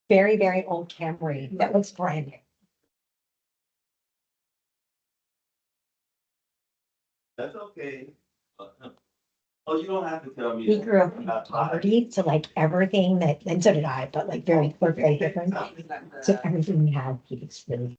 very, very old Camry that looks brand new. That's okay. Oh, you don't have to tell me. He grew up in poverty, so like everything that, and so did I, but like we're very different. So everything we had, he was really.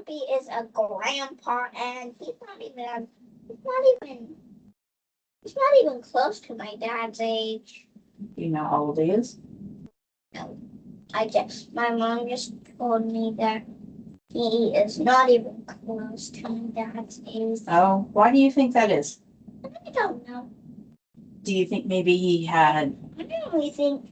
He is a grandpa and he's not even close to my dad's age. You know how old he is? No. My mom just told me that he is not even close to my dad's age. Oh, why do you think that is? I don't know. Do you think maybe he had I only think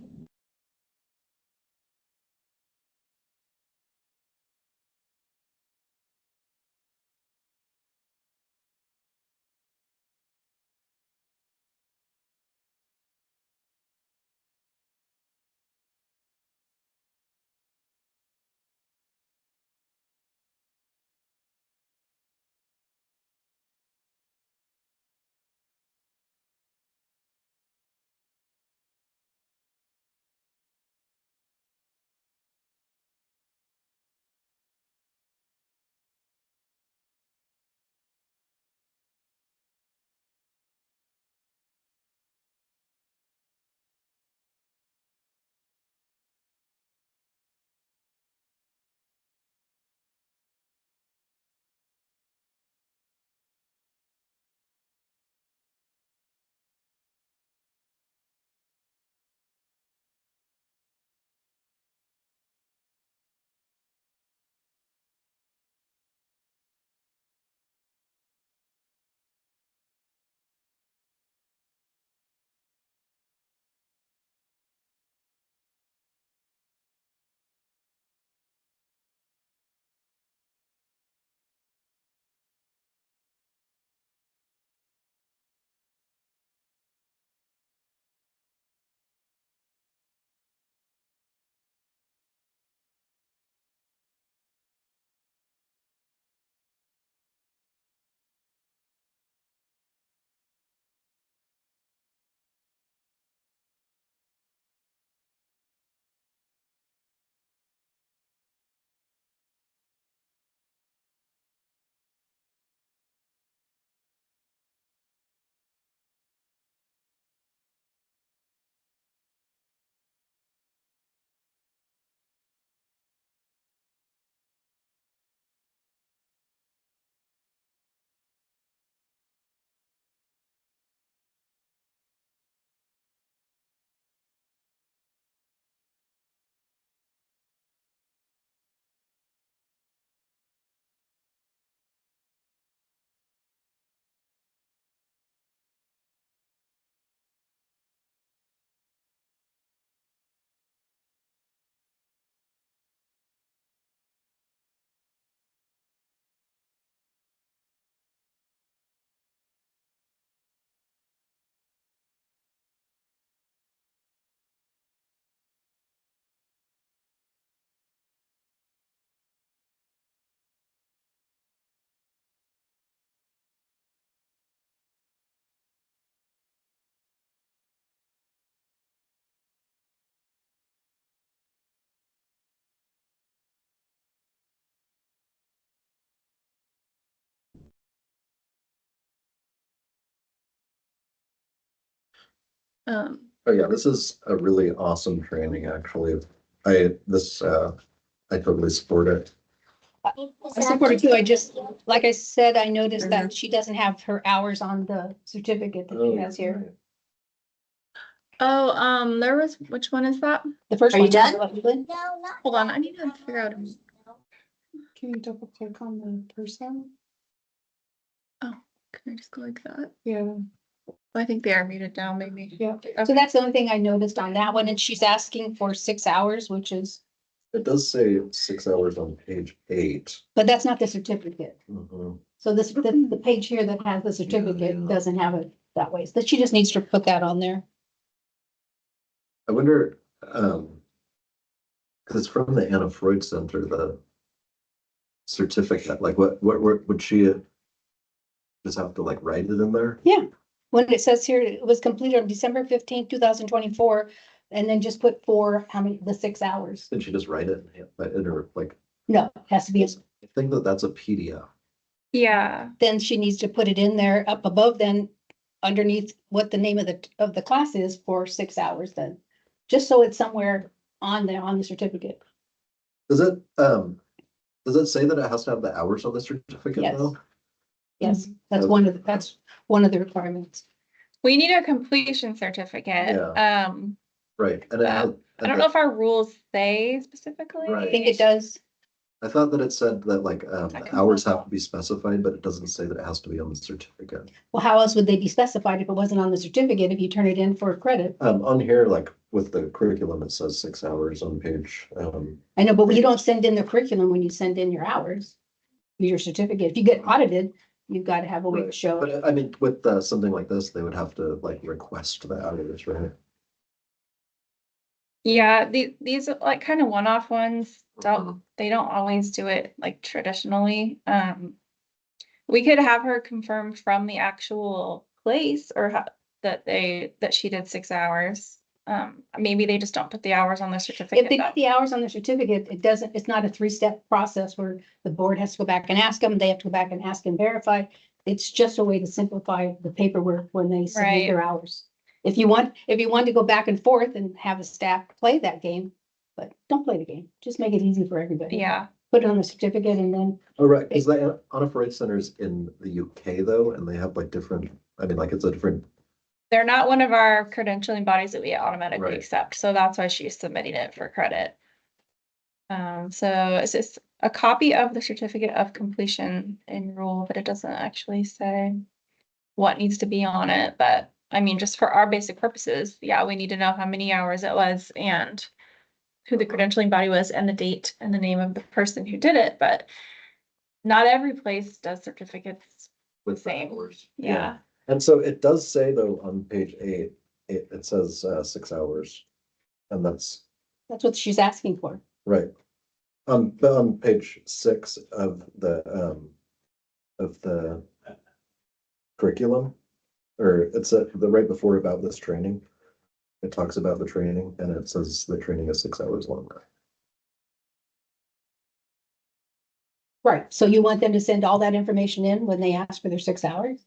Oh yeah, this is a really awesome training, actually. I totally support it. I support it too. I just, like I said, I noticed that she doesn't have her hours on the certificate that she has here. Oh, there was, which one is that? The first Are you one. done? No, not. Hold on, I need to figure out. Can you double click on the person? Can I just go like that? Yeah, I think they are muted now, maybe. yeah. So that's the only thing I noticed on that one, and she's asking for 6 hours, which is, It does say 6 hours on page 8. but that's not the certificate. Mhm. So this, the page here that has the certificate yeah. doesn't have it that way. So she just needs to put that on there. I wonder, because it's from the Anna Freud Center, the certificate, like what would she just have to like write it in there? Yeah, when it says here, it was completed on December 15th, 2024, and then just put how many, the 6 hours. Did she just write it in her, like, No, it has to be, I think that's a PDF. Yeah, then she needs to put it in there up above, then underneath what the name of the class is for 6 hours then. Just so it's somewhere on the certificate. Does it say that it has to have the hours on the certificate Yes. though? Yes, Mm-hmm. that's one of the requirements. we need a completion certificate. Right, and it has. I don't know if our rules say specifically. Right. I think it does. I thought that it said that like, I the can hours pull it have to be specified, but it doesn't say that it has to be on the certificate. Well, how else would they be specified if it wasn't on the certificate, if you turn it in for credit? On here, like with the curriculum, it says 6 hours on page, I know, but you don't send in the curriculum when you send in your hours. Your certificate, if you get audited, you've got to have a way to Right. show it. but I mean, with something like this, they would have to like request the hours, right? Yeah, these are like kind of one-off ones. They don't always do it like traditionally. We could have her confirm from the actual place or that she did 6 hours. Maybe they just don't put the hours on the If certificate. they put the hours on the certificate, it's not a 3-step process where the board has to go back and ask them, they have to go back and ask and verify. It's just a way to simplify the paperwork when they submit Right. their hours. If you want to go back and forth and have a staff play that game, but don't play the game, just make it easy for everybody. Yeah, Put it on the certificate and then, Oh, right, because the Anna Freud Center's in the UK though, and they have like different, I mean, like it's a different, they're not one of our credentialing bodies that we automatically Right. accept, so that's why she's submitting it for credit. So it's just a copy of the certificate of completion in rule, but it doesn't actually say what needs to be on it, but I mean, just for our basic purposes, yeah, we need to know how many hours it was and who the credentialing body was and the date and the name of the person who did it, but not every place does certificates. with the Same. hours. Yeah. And so it does say though, on page 8, it says 6 hours. And that's that's what she's asking for. right. But on page 6 of the curriculum, or it's the right before about this training. It talks about the training and it says the training is 6 hours long. Right, so you want them to send all that information in when they ask for their 6 hours?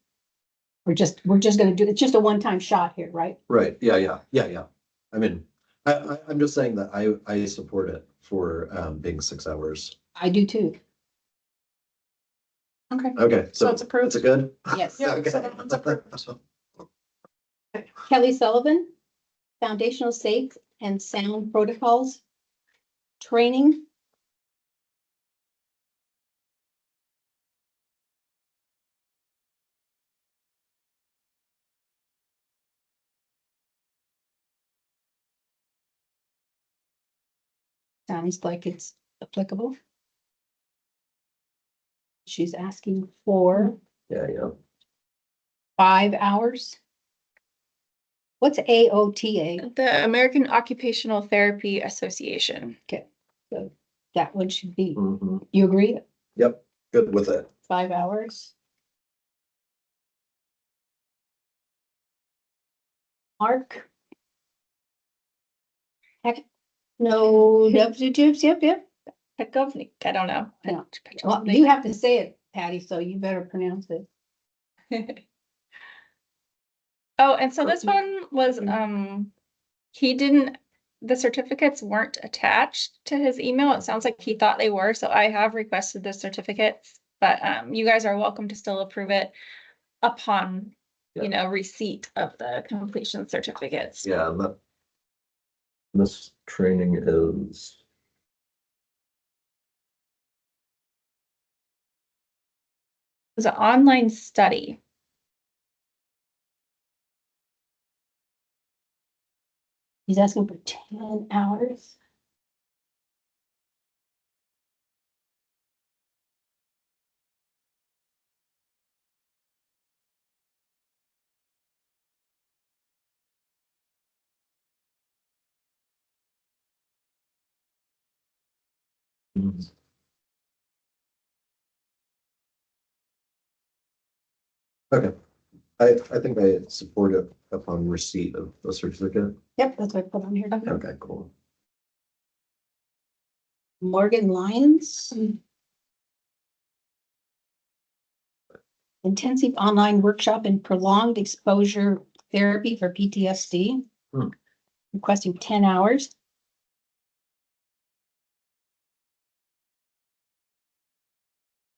We're just gonna do, it's just a one-time shot here, right? Right, yeah. I mean, I'm just saying that I support it for being 6 hours. I do too. Okay. Okay, So so it's approved? it's a good? Yes. Yeah, Okay. so that's approved. Kelly Sullivan, Foundational Safe and Sound Protocols Training. Sounds like it's applicable. She's asking for Yeah. 5 hours. What's AOTA? The American Occupational Therapy Association. So that one should be, Mhm. you agree? Yep, good with it. 5 hours. Mark? Heck, no, yep. Pekovnik, I don't know. Yeah. Well, you have to say it, Patty, so you better pronounce it. Oh, and so this one was, the certificates weren't attached to his email. It sounds like he thought they were, so I have requested the certificates. But you guys are welcome to still approve it upon, receipt of the completion certificates. Yeah, and this training is. It was an online study. He's asking for 10 hours. Okay, I think I support it upon receipt of the certificate. Yep, that's what I put on here. Okay, cool. Morgan Lyons. Intensive online workshop in prolonged exposure therapy for PTSD. Hmm. Requesting 10 hours.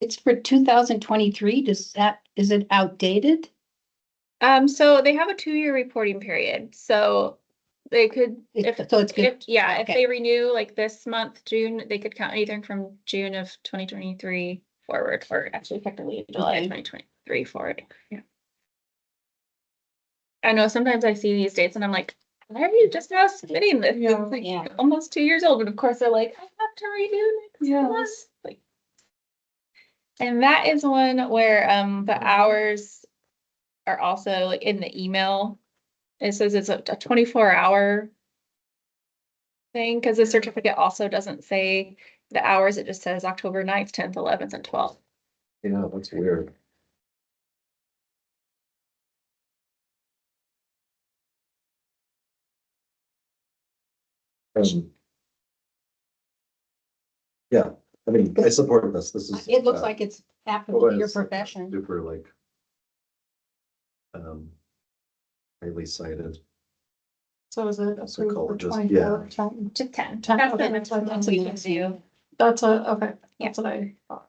It's for 2023. Is it outdated? So they have a 2-year reporting period, so they could, So it's good. if Okay. they renew like this month, June, they could count anything from June of 2023 forward, or actually technically July Okay. 2023 forward. Yeah. I know sometimes I see these dates and I'm like, why are you just now submitting this? Yeah. It's like Yeah. almost 2 years old, but of course they're like, I have to redo next Yes. month. Like, and that is one where the hours are also like in the email. It says it's a 24-hour thing, because the certificate also doesn't say the hours, it just says October 9th, 10th, 11th, and 12th. Yeah, that's weird. Yeah, I mean, I support this. This is. It looks like it's applicable to your it's profession. Super like. Highly cited. So is it approved for Psychologist, 24 10? Just 10. 10, That's okay, the that's what maximum the we can maximum. do. That's okay, that's what I thought.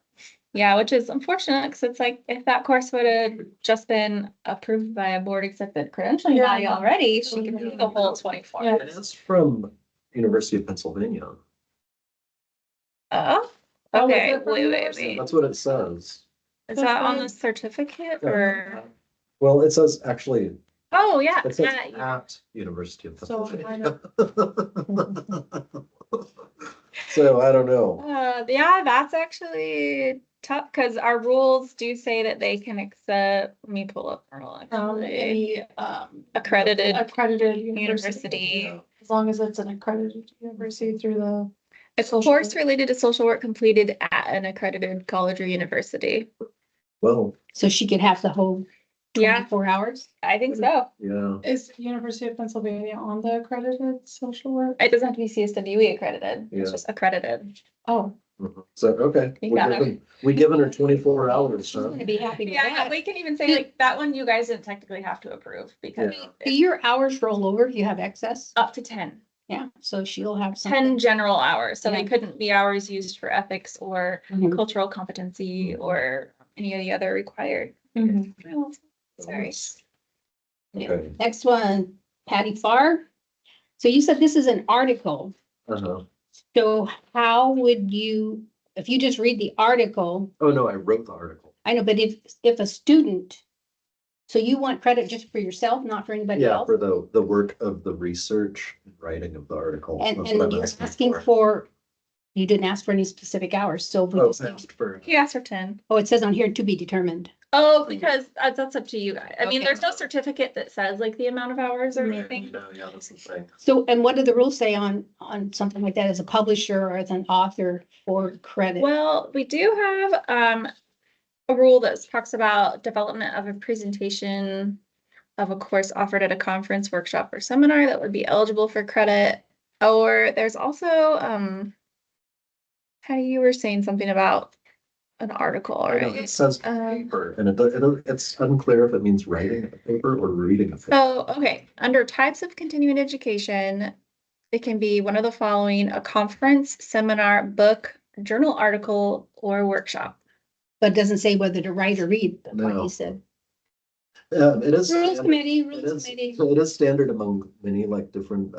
Yeah, which is unfortunate, because it's like, if that course would have just been approved by a board accepted credentialing Yeah. body already, she could do the whole 24. Yeah. It is from University of Pennsylvania. Oh, Oh, is okay, it from wait. university? That's what it says. Is that on the certificate or? Well, it says actually, Oh, yeah. it says yeah. at University of So, Pennsylvania. So I don't know. Yeah, that's actually tough, because our rules do say that they can accept, let me pull up our rule actually. Any, Accredited accredited university. As long as it's an accredited university through the. A social course work. related to social work completed at an accredited college or university. Well, So she could have the whole Yeah. 24 hours. I think so. yeah, Is University of Pennsylvania on the accredited social work? It doesn't have to be CSWE accredited. It's Yeah. just accredited. Oh, so, okay. You got it. We given her 24 hours, huh? I'd be happy with Yeah, that. we can even say like that one you guys didn't technically have to approve, because Yeah. Do your hours roll over if you have excess? up to 10. Yeah, so she'll have 10 something. general hours, so they Yeah. couldn't be hours used for ethics or Mhm. cultural competency or any of the other required. mhm. Well, sorry. Okay. Next one, Patty Farr. So you said this is an article. Uh-huh. So how would you, if you just read the article, Oh, no, I wrote the article. I know, but if a student, so you want credit just for yourself, not for anybody Yeah, else? for the work of the research and writing of the article. And That's what I'm you're asking for, you didn't ask for any specific hours, so we Oh, just, asked for. He asked for 10. oh, it says on here to be determined. Oh, because that's up to you guys. I mean, Okay. there's no certificate that says like the amount of hours or anything. No, yeah, that's the thing. So, and what do the rules say on something like that as a publisher or as an author for credit? Well, we do have a rule that talks about development of a presentation of a course offered at a conference, workshop, or seminar that would be eligible for credit. Or there's also how you were saying something about an article, I know, right? it says Um, paper, and it's unclear if it means writing a paper or reading a paper. Oh, okay. Under types of continuing education, it can be one of the following: a conference, seminar, book, journal article, or workshop. But it doesn't say whether to write or read, what No. he said. It is. Rules standard- committee, It rules is, committee. it is standard among many like different,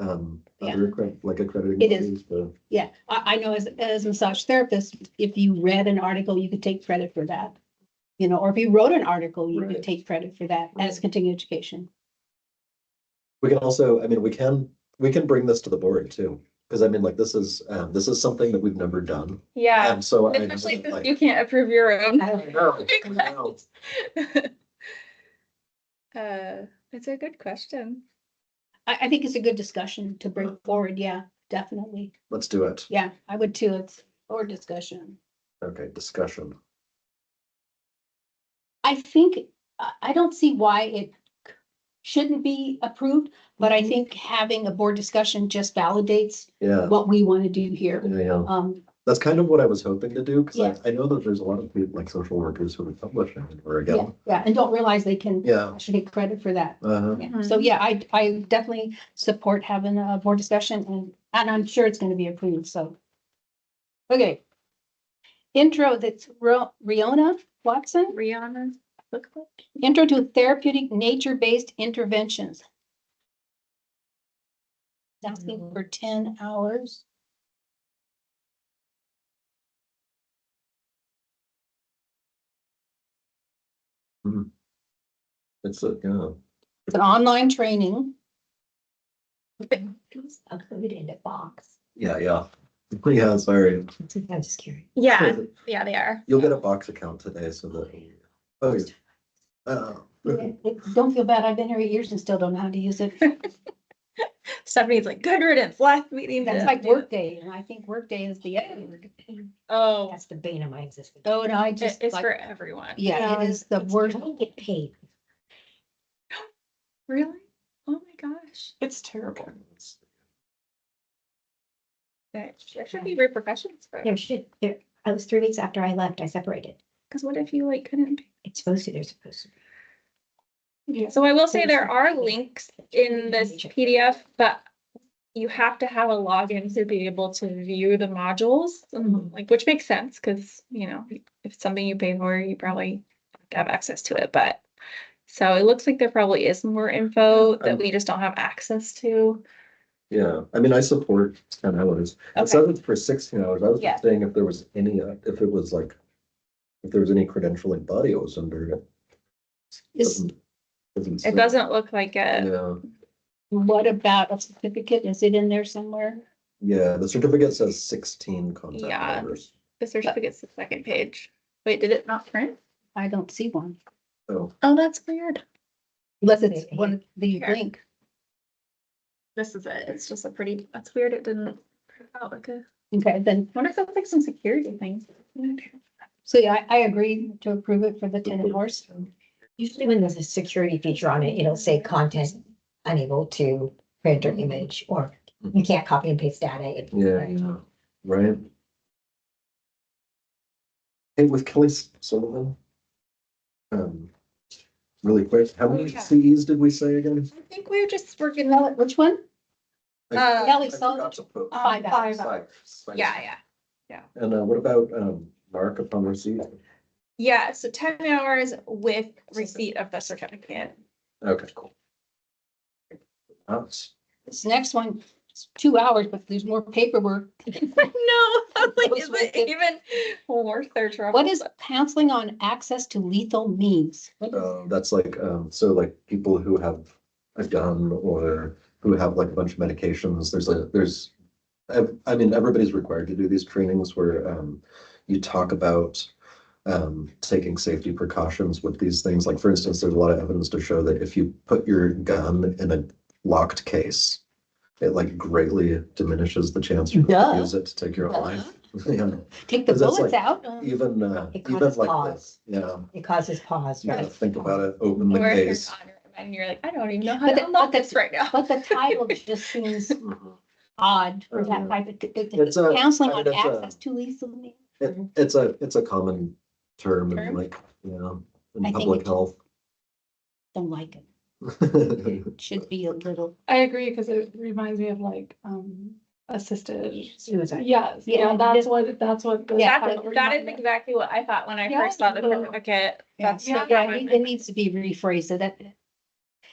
Yeah. other, like accrediting. It is. bodies, but- Yeah, I know as a massage therapist, if you read an article, you could take credit for that. You know, or if you wrote an article, you could Right. take credit for that as continuing education. We can also, I mean, we can bring this to the board too, because I mean, like, this is something that we've never done. Yeah, And so I. especially since like- you can't approve your own. I know, I know. It's a good question. I think it's a good discussion to bring forward. Yeah, definitely. Let's do it. Yeah, I would too. It's for discussion. Okay, discussion. I think, I don't see why it shouldn't be approved, but I think having a board discussion just validates Yeah, what we want to do here. yeah. That's kind of what I was hoping to do, Yeah. because I know that there's a lot of people, like social workers who are publishing or Yeah, again. yeah, and don't realize they can Yeah. actually get credit for that. Uh-huh. Yeah, so yeah, I definitely support having a board discussion and I'm sure it's gonna be approved, so. Okay. Intro, that's Riona Watson, Rihanna, look like. Intro to Therapeutic Nature-Based Interventions. Asking for 10 hours. It's a, yeah. It's an online training. Included in the box. Yeah, yeah. Yeah, sorry. I'm just curious. Yeah, yeah, they are. You'll get a box account today, so that. Oh, yeah. Don't feel bad, I've been here 8 years and still don't know how to use it. Stephanie's like, good riddance, last meeting. That's like Workday, and I think Workday is the other word. Oh, That's the bane of my existence. Oh, no, I just it's like, for everyone. yeah, it is the I worst. don't get paid. Really? Oh my gosh. It's terrible. There should be repercussions for There it. should, there, I was 3 weeks after I left, I separated. Because what if you like couldn't? It's supposed to, they're supposed to. So I will say there are links in this PDF, but you have to have a login to be able to view the modules, like, which makes sense, because, you know, if it's something you pay for, you probably have access to it, but. So it looks like there probably is more info that we just don't have access to. Yeah, I mean, I support 10 hours. It says it's for 16 hours. I was Yeah. just saying if there was any, if it was like, if there was any credentialing body it was under it. Is, Doesn't It say. doesn't look like it. Yeah, what about a certificate? Is it in there somewhere? yeah, the certificate says 16 contact Yeah. hours. The certificate's the second page. Wait, did it not print? I don't see one, So, Oh, that's weird. unless it's one of the Here. link. This is it. It's just a pretty, that's weird. It didn't print out like a, Okay, then, I wonder if that's like some security thing. so yeah, I agree to approve it for the 10 hours. Usually when there's a security feature on it, it'll say content unable to print or image, or you can't copy and paste data. yeah, right. Hey, with Kelly Sullivan. Really quick, how many yeah. CEs did we say again? I think we're just working. Which one? I Kelly forgot Sullivan. to put 5 hours. five. Yeah. And what about mark upon receipt? Yeah, so 10 hours with receipt of the certificate. Okay, cool. That's- This next one, it's 2 hours, but there's more paperwork. No, I'm like, Those is with it it. even worth their trouble? What is counseling on access to lethal means? That's like, so like people who have a gun or who have like a bunch of medications, I mean, everybody's required to do these trainings where, you talk about, taking safety precautions with these things. Like, for instance, there's a lot of evidence to show that if you put your gun in a locked case, it like greatly diminishes the chance you Duh. use it to take your own life. Yeah, Take the 'Cause that's bullets like- out? even, It even causes like pause. this, yeah, It causes pause, you gotta right? think about it, open the Or if you're case. on it and you're like, I don't even know how But to the- unlock but the- this right now. But the title just seems Mhm. odd for that type of, It's a- counseling I on mean, it's a- access to lethal means. It's a common term Term? in like, yeah, I in think public it- health. Don't like it. Should be a little, I agree, because it reminds me of like, assisted. Suicide. Yes, Yeah, yeah, that's what. the Yeah. title That is reminded me of. exactly what I thought when I Yeah. first saw the certificate. yeah, That's Yeah. the- it needs to be rephrased so that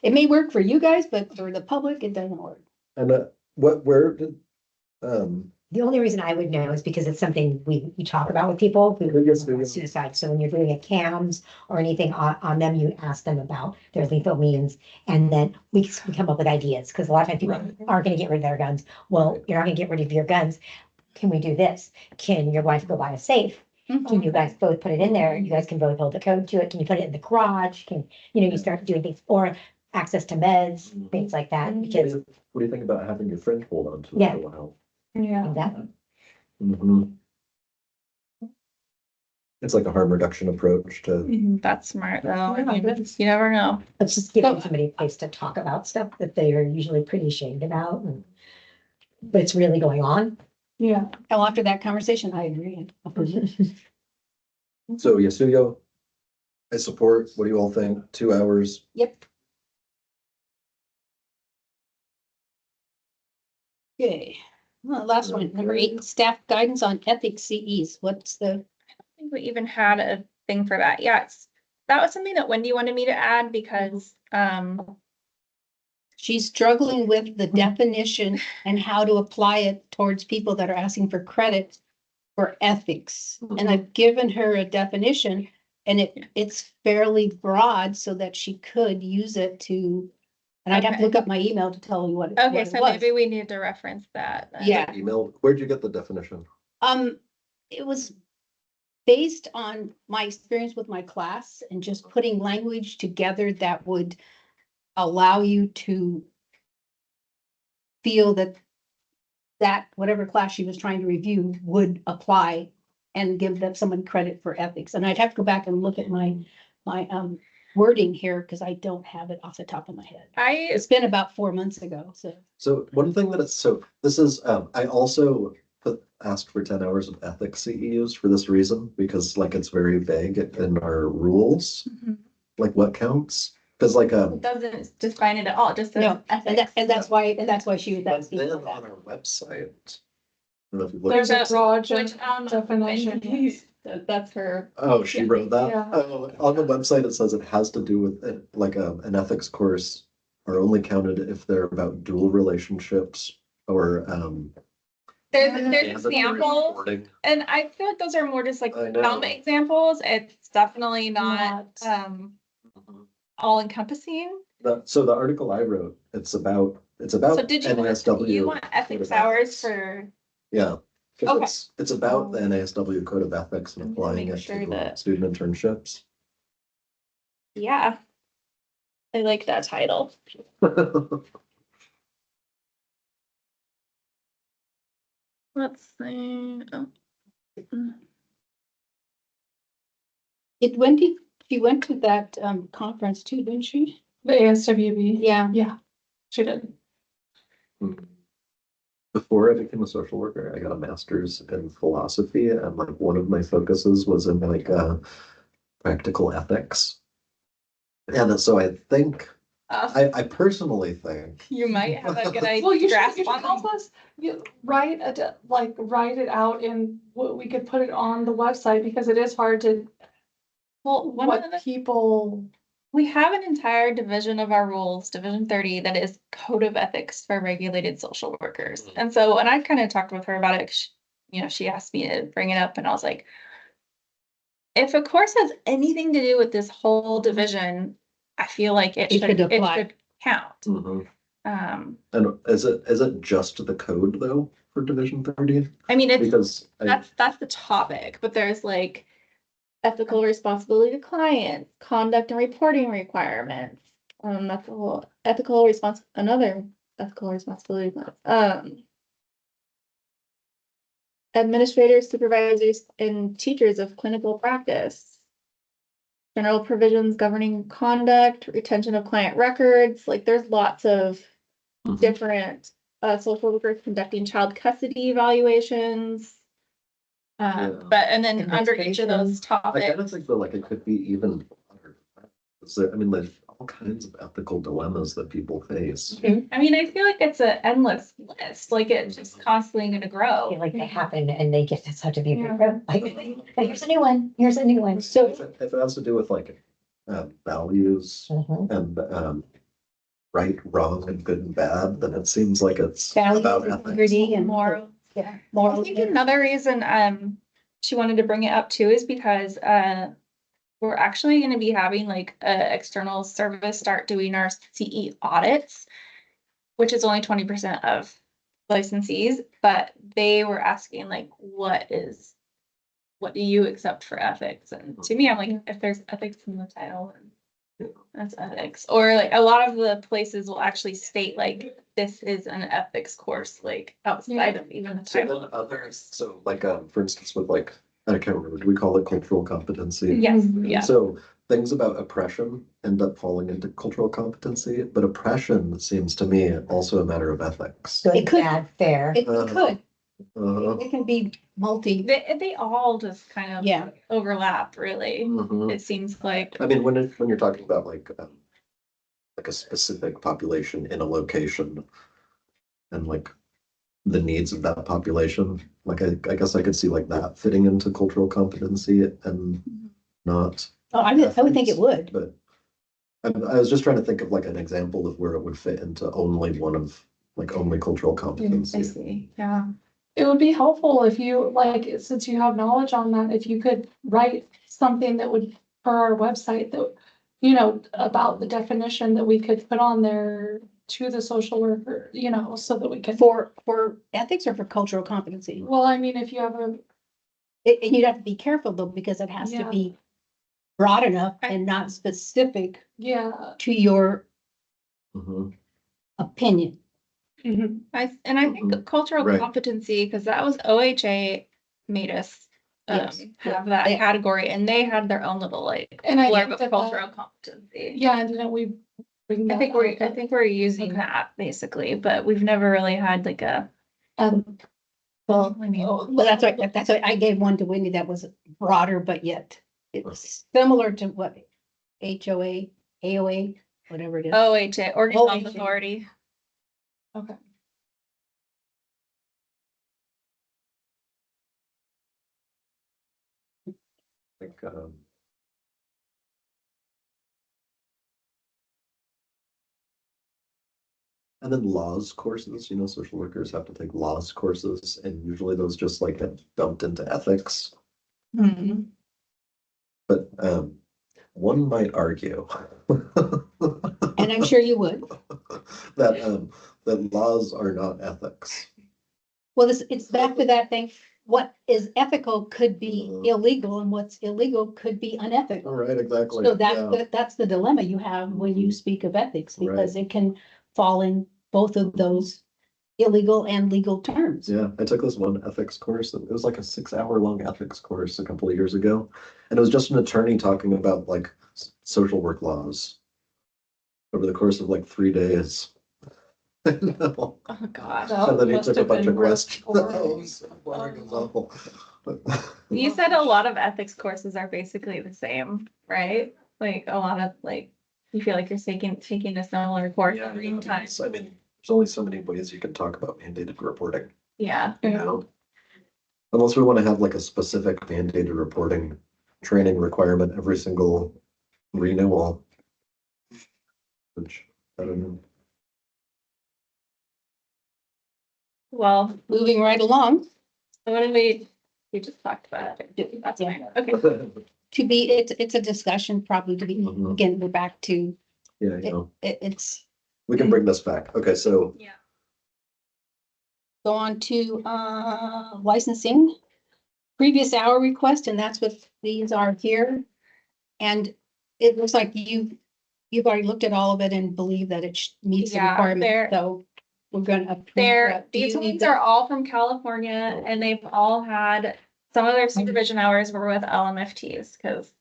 it may work for you guys, but for the public, it doesn't work. And where did, um, The only reason I would know is because it's something we talk about with people who Yes, we do. suicide. So when you're doing a CAMS or anything on them, you ask them about their lethal means. And then we come up with ideas, because a lot of times people aren't gonna get rid of their guns. Well, you're not gonna get rid of your guns. Can we do this? Can your wife go buy a safe? Can you guys both put it in there? You guys can both hold the code to it. Can you put it in the garage? Can, you start doing things, or access to meds, things like that, what do because you think about having your friend hold on to it Yeah. for a while? Yeah. that, Mhm. It's like a harm reduction approach to, That's smart though. I Yeah, mean, that's- you never know. it's just giving somebody a place to talk about stuff that they are usually pretty ashamed about. But it's really going on. Yeah. Well, after that conversation, I agree. so Yasuyo, I support, what do you all think? 2 hours? Yep. Okay, well, last one, number 8, staff guidance on ethics CEs. What's the, I think we even had a thing for that. Yes. That was something that Wendy wanted me to add because, she's struggling with the definition and how to apply it towards people that are asking for credit for ethics. And I've given her a definition and it's fairly broad so that she could use it to, and I'd have to Okay. look up my email to tell you what it okay, what it so was. maybe we need to reference that. then. Yeah. Email, where'd you get the definition? It was based on my experience with my class and just putting language together that would allow you to feel that whatever class she was trying to review would apply and give them someone credit for ethics. And I'd have to go back and look at my wording here because I don't have it off the top of my head. It's been about 4 months ago, so. So one thing that it's, so this is, I also asked for 10 hours of ethics CEUs for this reason, because like it's very vague in our rules, Mhm. like what counts. Cause like, It doesn't define it at all, it just says No, ethics. and that's why she was but asking then for on that. our website. I don't know if you've looked. There's a Which, broad definition. definition. That's her. Oh, she wrote that? Yeah. Oh, on the website, it says it has to do with like an ethics course are only counted if they're about dual relationships or There's mandatory examples, reporting. and I feel like those are more just like I know. some examples. It's definitely not all encompassing. So the article I wrote, it's about So did you want, NASW. you want ethics hours for, Yeah. 'Cause Okay. It's about the NASW Code of Ethics and I'm gonna applying make it sure to that- student internships. yeah. I like that title. Let's see. Oh. She went to that conference too, didn't she? The ASWB. Yeah. Yeah, she did. Before I became a social worker, I got a master's in philosophy, and like one of my focuses was in like practical ethics. And so I think, I personally think, You might have a good Well, you idea, should grasp help on. us, write it out and we could put it on the website, because it is hard to, Well, one of what the, people, we have an entire division of our rules, Division 30, that is Code of Ethics for Regulated Social Workers. And so, when I kind of talked with her about it, she asked me to bring it up and I was like, if a course has anything to do with this whole division, I feel like it It should should apply. count. Mhm. Um, And is it just the code though for Division 30? I mean, it's, Because that's the topic, but there's like ethical responsibility to clients, conduct and reporting requirements, another ethical responsibility, administrators, supervisors, and teachers of clinical practice, general provisions governing conduct, retention of client records, like there's lots of Mhm. different social workers conducting child custody evaluations, Yeah. But, and then under each of those I kind of topics, think that like it could be even. So, I mean, there's all kinds of ethical dilemmas that people face. I mean, I feel like it's an endless list, like it's just constantly gonna I grow. feel like they happen and they get such a big, Yeah. like, here's a new one, here's a new one. So If it has to do with like values Mhm. and right, wrong, and good and bad, then it seems like it's values, about ethics. integrity and Moral. yeah, I moral. think another reason, she wanted to bring it up too is because, we're actually gonna be having like a external service start doing our CE audits, which is only 20% of licensees, but they were asking like, what do you accept for ethics? And to me, I'm like, if there's ethics in the title, then that's ethics. Or like a lot of the places will actually state like, this is an ethics course, like outside of even the So title. then others, so like, for instance, with like, I can't remember, do we call it cultural competency? Yes, Mhm. yeah. So things about oppression end up falling into cultural competency, but oppression seems to me also a matter of ethics. Good, It could- bad, fair. It could, Uh-huh. it can be multi, They all just kind of yeah. overlap, really. Mhm. It seems like, I mean, when you're talking about like a specific population in a location and like the needs of that population, like I guess I could see like that fitting into cultural competency and not. Oh, I would think it would. But I was just trying to think of like an example of where it would fit into only one of, like only cultural I competency. see, yeah. It would be helpful if you, like, since you have knowledge on that, if you could write something that would, for our website that, you know, about the definition that we could put on there to the social worker, you know, so that we can. For ethics or for cultural competency? Well, I mean, if you have a, And you'd have to be careful though, because it has to Yeah. be broad enough and not specific yeah. to your Mhm. opinion. I think Mhm. cultural Right. competency, because that was OHA made us Yes. have that They- category, and they had their own little like And I blurb think of that cultural competency. Yeah, and didn't we bring that? I think we're using Okay. that basically, but we've never really had like a, Well, I mean, well, that's why I gave one to Wendy that was broader, but yet it's similar to what HOA, AOA, whatever it is. OHA, Oregon Health OHA. Authority. Okay. Like, and then laws courses, social workers have to take laws courses, and usually those just like get dumped into ethics. Hmm. But one might argue. And I'm sure you would. That laws are not ethics. Well, it's back to that thing. What is ethical could be illegal and what's illegal could be All unethical. right, exactly. So Yeah. that's the dilemma you have when you speak of ethics, because it can fall in both of those illegal and legal terms. Yeah, I took this one ethics course. It was like a 6-hour long ethics course a couple of years ago. And it was just an attorney talking about like social work laws over the course of like 3 days. I know. Oh, gosh. And then he Must took a have bunch been of questions. really That was so boring, it was awful. You said a lot of ethics courses are basically the same, right? Like a lot of like, you feel like you're taking a similar course Yeah, every time. I mean, there's only so many ways you can talk about mandated reporting, Yeah. you know? Unless we want to have like a specific mandated reporting training requirement every single renewal. Which, I don't know. Well, Moving right along, what did we just talked about it. That's fine. Okay. to be, it's a discussion probably to be, Mhm. again, we're back to, Yeah, you know, it's we can bring this back. Okay, so Yeah. go on to licensing. Previous hour request, and that's what these are here. And it looks like you've already looked at all of it and believe that it meets the Yeah, requirement, they're- so we're gonna approve that. Do These you need ones the- are all from California and they've all had, some of their supervision hours were with LMFTs, because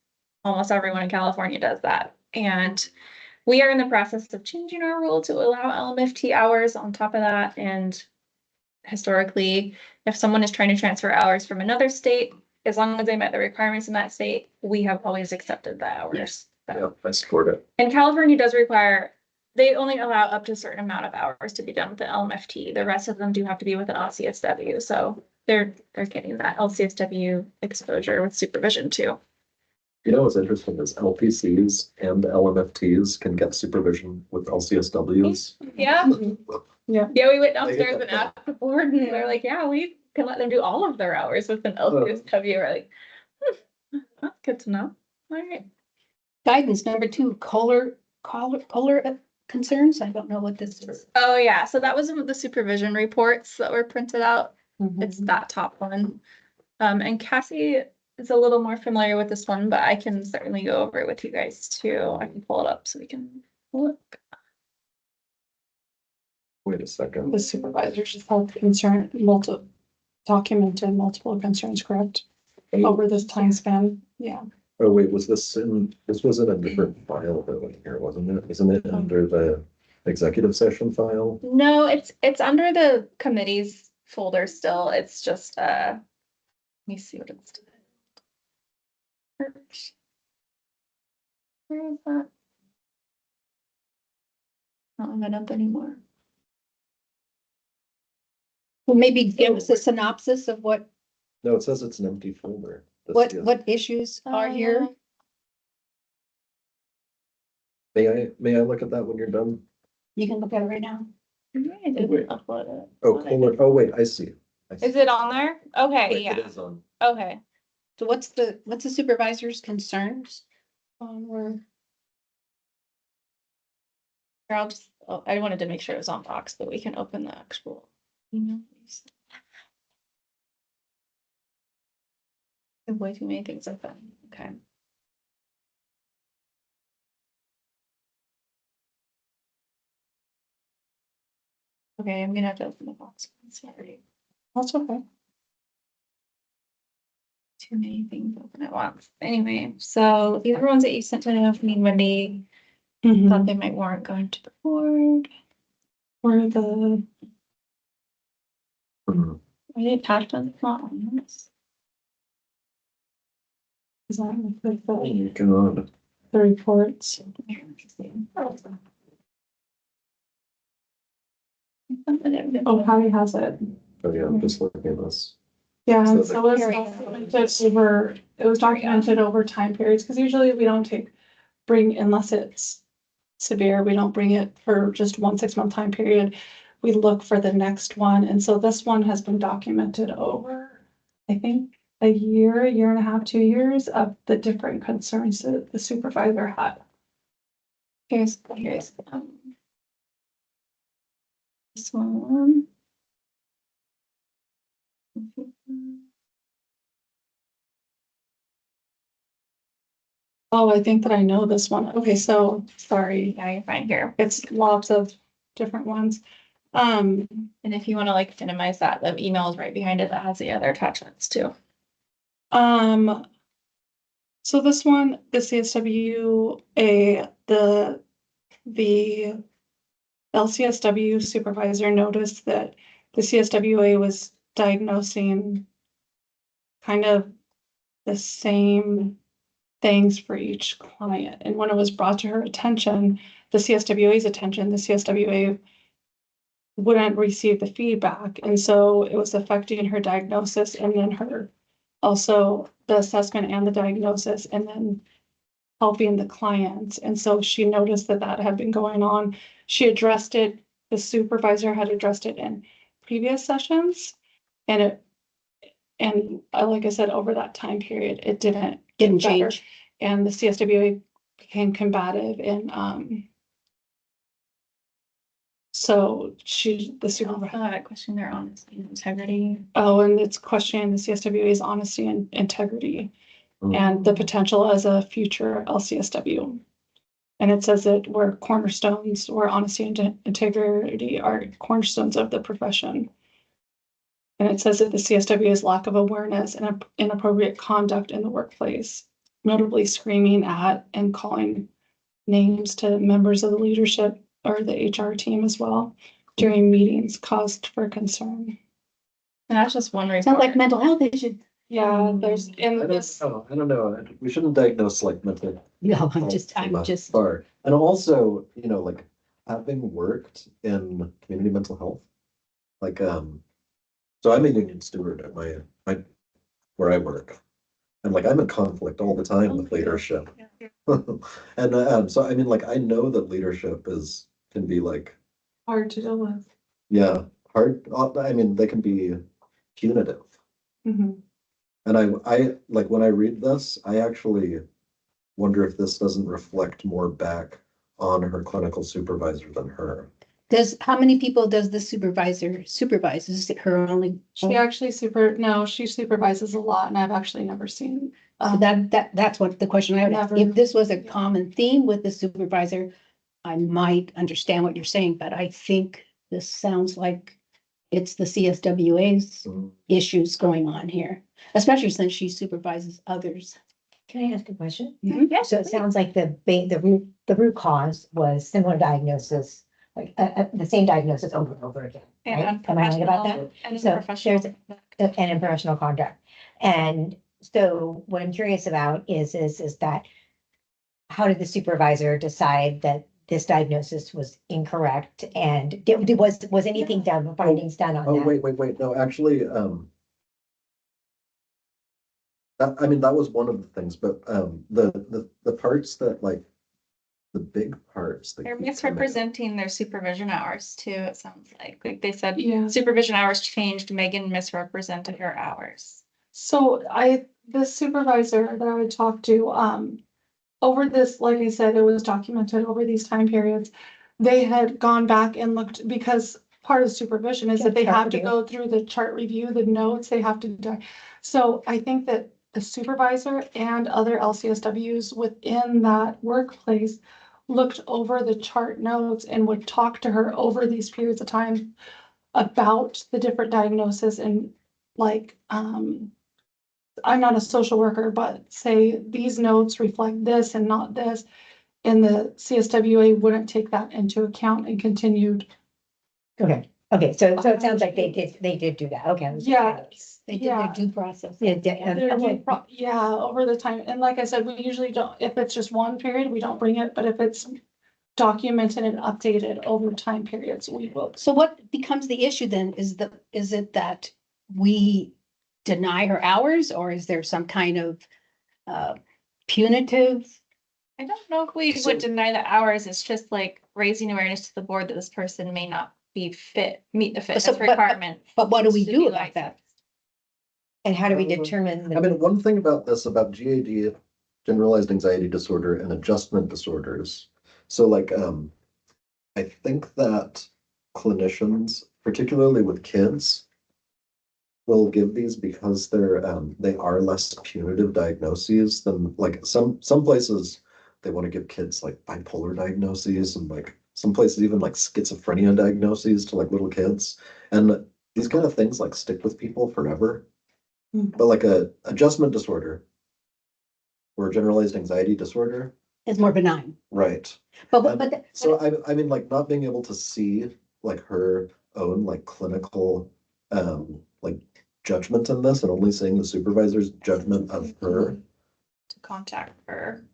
almost everyone in California does that. And we are in the process of changing our rule to allow LMFT hours on top of that, and historically, if someone is trying to transfer hours from another state, as long as they met the requirements in that state, we have always accepted the hours. Yeah, I support it. And California does require, they only allow up to a certain amount of hours to be done with the LMFT. The rest of them do have to be with an LCSW, so they're getting that LCSW exposure with supervision too. You know, what's interesting is LPCs and LMFTs can get supervision with LCSWs. Yeah. Yeah. Yeah, we went They get downstairs and that. asked the board and they're like, yeah, we can let them do all of their hours with an LCSW. We're like, that's good to know. All right. Guidance number 2, Kohler concerns. I don't know what this is. Oh, yeah. So that was the supervision reports that were printed out. It's that top one. And Cassie is a little more familiar with this one, but I can certainly go over it with you guys too. I can pull it up so we can look. Wait a second. The supervisors just have documented multiple concerns, correct? Over this time span, yeah. Oh, wait, this was in a different file though in here, wasn't it? Isn't it under the executive session file? No, it's under the committees folder still. It's just let me see what it's. Where is that? Not on it up anymore. Well, maybe give us a synopsis of what No, it says it's an empty folder. This is- what issues are here. May I look at that when you're done? You can look at it right now. I didn't Wait. upload it. Oh, Kohler, oh, wait, I see. I see. Is it on there? Okay, Wait, it yeah, is on. okay. So what's the supervisor's concerns? Here, I'll just, I wanted to make sure it was on Box, but we can open the actual email. There's way too many things open, okay. Okay, I'm gonna have to open the box, sorry, That's okay. too many things open at once. Anyway, so these are ones that you sent to me, Wendy, thought they might warrant going to the board. Or the, Mhm. Are they attached on this? is that like Oh, the God. reports? Oh, Patty has it. Oh, yeah, I'm just looking at this. Yeah, So and the- so it's Here we go. it was documented over time periods, because usually we don't bring, unless it's severe, we don't bring it for just 1 6-month time period. We look for the next one, and so this one has been documented over, I think, a year and a half, 2 years of the different concerns that the supervisor had. Here's, this one. Oh, I think that I know this one. Okay, so, sorry, Yeah, you're fine here. it's lots of different ones. And if you wanna like minimize that, the email is right behind it that has the other attachments too. So this one, the CSWA, the LCSW supervisor noticed that the CSWA was diagnosing kind of the same things for each client. And when it was brought to her attention, the CSWA's attention, the CSWA wouldn't receive the feedback. And so it was affecting her diagnosis and then her, also the assessment and the diagnosis, and then helping the clients. And so she noticed that that had been going on. She addressed it, the supervisor had addressed it in previous sessions. And like I said, over that time period, it didn't Didn't get better. change. And the CSWA became combative and so the supervisor, I question their honesty and integrity. and it's questioning the CSWA's honesty and integrity and the potential as a future LCSW. And it says that where honesty and integrity are cornerstones of the profession. And it says that the CSWA's lack of awareness and inappropriate conduct in the workplace, notably screaming at and calling names to members of the leadership or the HR team as well during meetings, caused for concern. And that's just one Sounds like report. mental health issue. Yeah, there's, I in don't this, know, I don't know. We shouldn't diagnose like mental. No, I'm health just, from I'm a just, far. And also, you know, like having worked in community mental health, like, so I'm a union steward at my, where I work. And like, I'm in conflict all the time with leadership. And, so I mean, like, I know that leadership can be like, hard to deal with. yeah, hard. I mean, they can be punitive. Mhm. And like, when I read this, I actually wonder if this doesn't reflect more back on her clinical supervisor than her. how many people does the supervisor supervise? Is it her only? She actually she supervises a lot and I've actually never seen. That's what the question I would ask. Never. If this was a common theme with the supervisor, I might understand what you're saying, but I think this sounds like it's the CSWA's issues going on here, especially since she supervises others. Can I ask a question? Mhm. Yes, So it sounds like the root cause was similar diagnosis, like, the same diagnosis over and over again, right? Am I right about that? And So professional. there's an impersonal contract. And so what I'm curious about is that how did the supervisor decide that this diagnosis was incorrect? And was anything done, findings done on Oh, that? wait, no, actually, I mean, that was one of the things, but, the parts that like, the big parts. that They're keep coming up. misrepresenting their supervision hours too, it sounds like they said Yeah. supervision hours changed, Megan misrepresented her hours. So the supervisor that I would talk to, over this, like I said, it was documented over these time periods. They had gone back and looked, because part of supervision is that they Chart have to review. go through the chart review, the notes, they have to do. So I think that the supervisor and other LCSWs within that workplace looked over the chart notes and would talk to her over these periods of time about the different diagnoses and like, I'm not a social worker, but say these notes reflect this and not this. And the CSWA wouldn't take that into account and continued. Okay, so it sounds like they did do that. Okay. I was just Yeah, trying They did Yeah. their due process. to- Yeah, There okay. would yeah, over the time. And like I said, we usually don't, if it's just one period, we don't bring it, but if it's documented and updated over time periods, we will. So what becomes the issue then? Is it that we deny her hours, or is there some kind of punitive? I don't know if we So- would deny the hours, it's just like raising awareness to the board that this person may not be meet the fitness So, but- requirement. But what do we to do be about that? licensed. And how do we determine? I mean, one thing about this, about GAD, generalized anxiety disorder and adjustment disorders. So like, I think that clinicians, particularly with kids, will give these because they are less punitive diagnoses than like some places they want to give kids like bipolar diagnoses, and like some places even like schizophrenia diagnoses to like little kids. And these kind of things like stick with people forever. But like a adjustment disorder or generalized anxiety disorder, It's more benign. right? But So I mean, like not being able to see like her own like clinical like judgment in this and only seeing the supervisor's judgment of her. To contact her.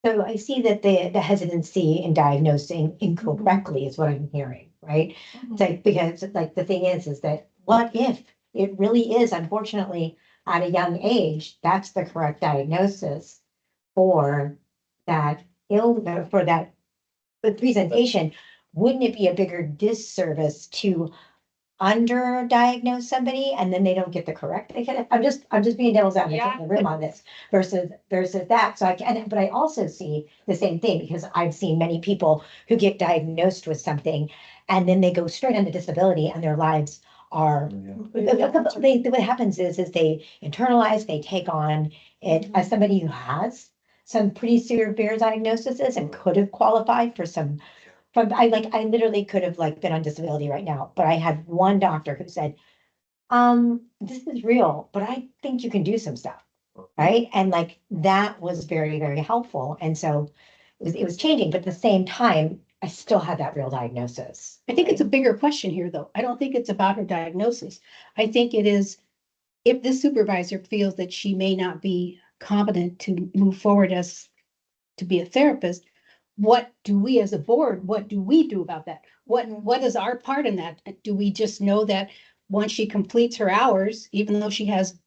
So I see that the hesitancy in diagnosing incorrectly is what I'm hearing, right? It's like, because like the thing is that what if it really is, unfortunately, at a young age, that's the correct diagnosis for that for that presentation? Wouldn't it be a bigger disservice to underdiagnose somebody and then they don't get the correct? I'm just being devil's advocate in the room on this versus that. So I can, but I also see the same thing because I've seen many people who get diagnosed with something and then they go straight into disability and their lives are, what happens is they internalize, they take on it as somebody who has some pretty severe diagnoses and could have qualified for some. But I literally could have like been on disability right now, but I had one doctor who said, this is real, but I think you can do some stuff. Right. And like, that was very, very helpful. And so it was changing, but at the same time, I still had that real diagnosis. I think it's a bigger question here, though. I don't think it's about her diagnosis. I think it is, if this supervisor feels that she may not be competent to move forward as, to be a therapist, what do we as a board, what do we do about that? What is our part in that? Do we just know that once she completes her hours, even though she has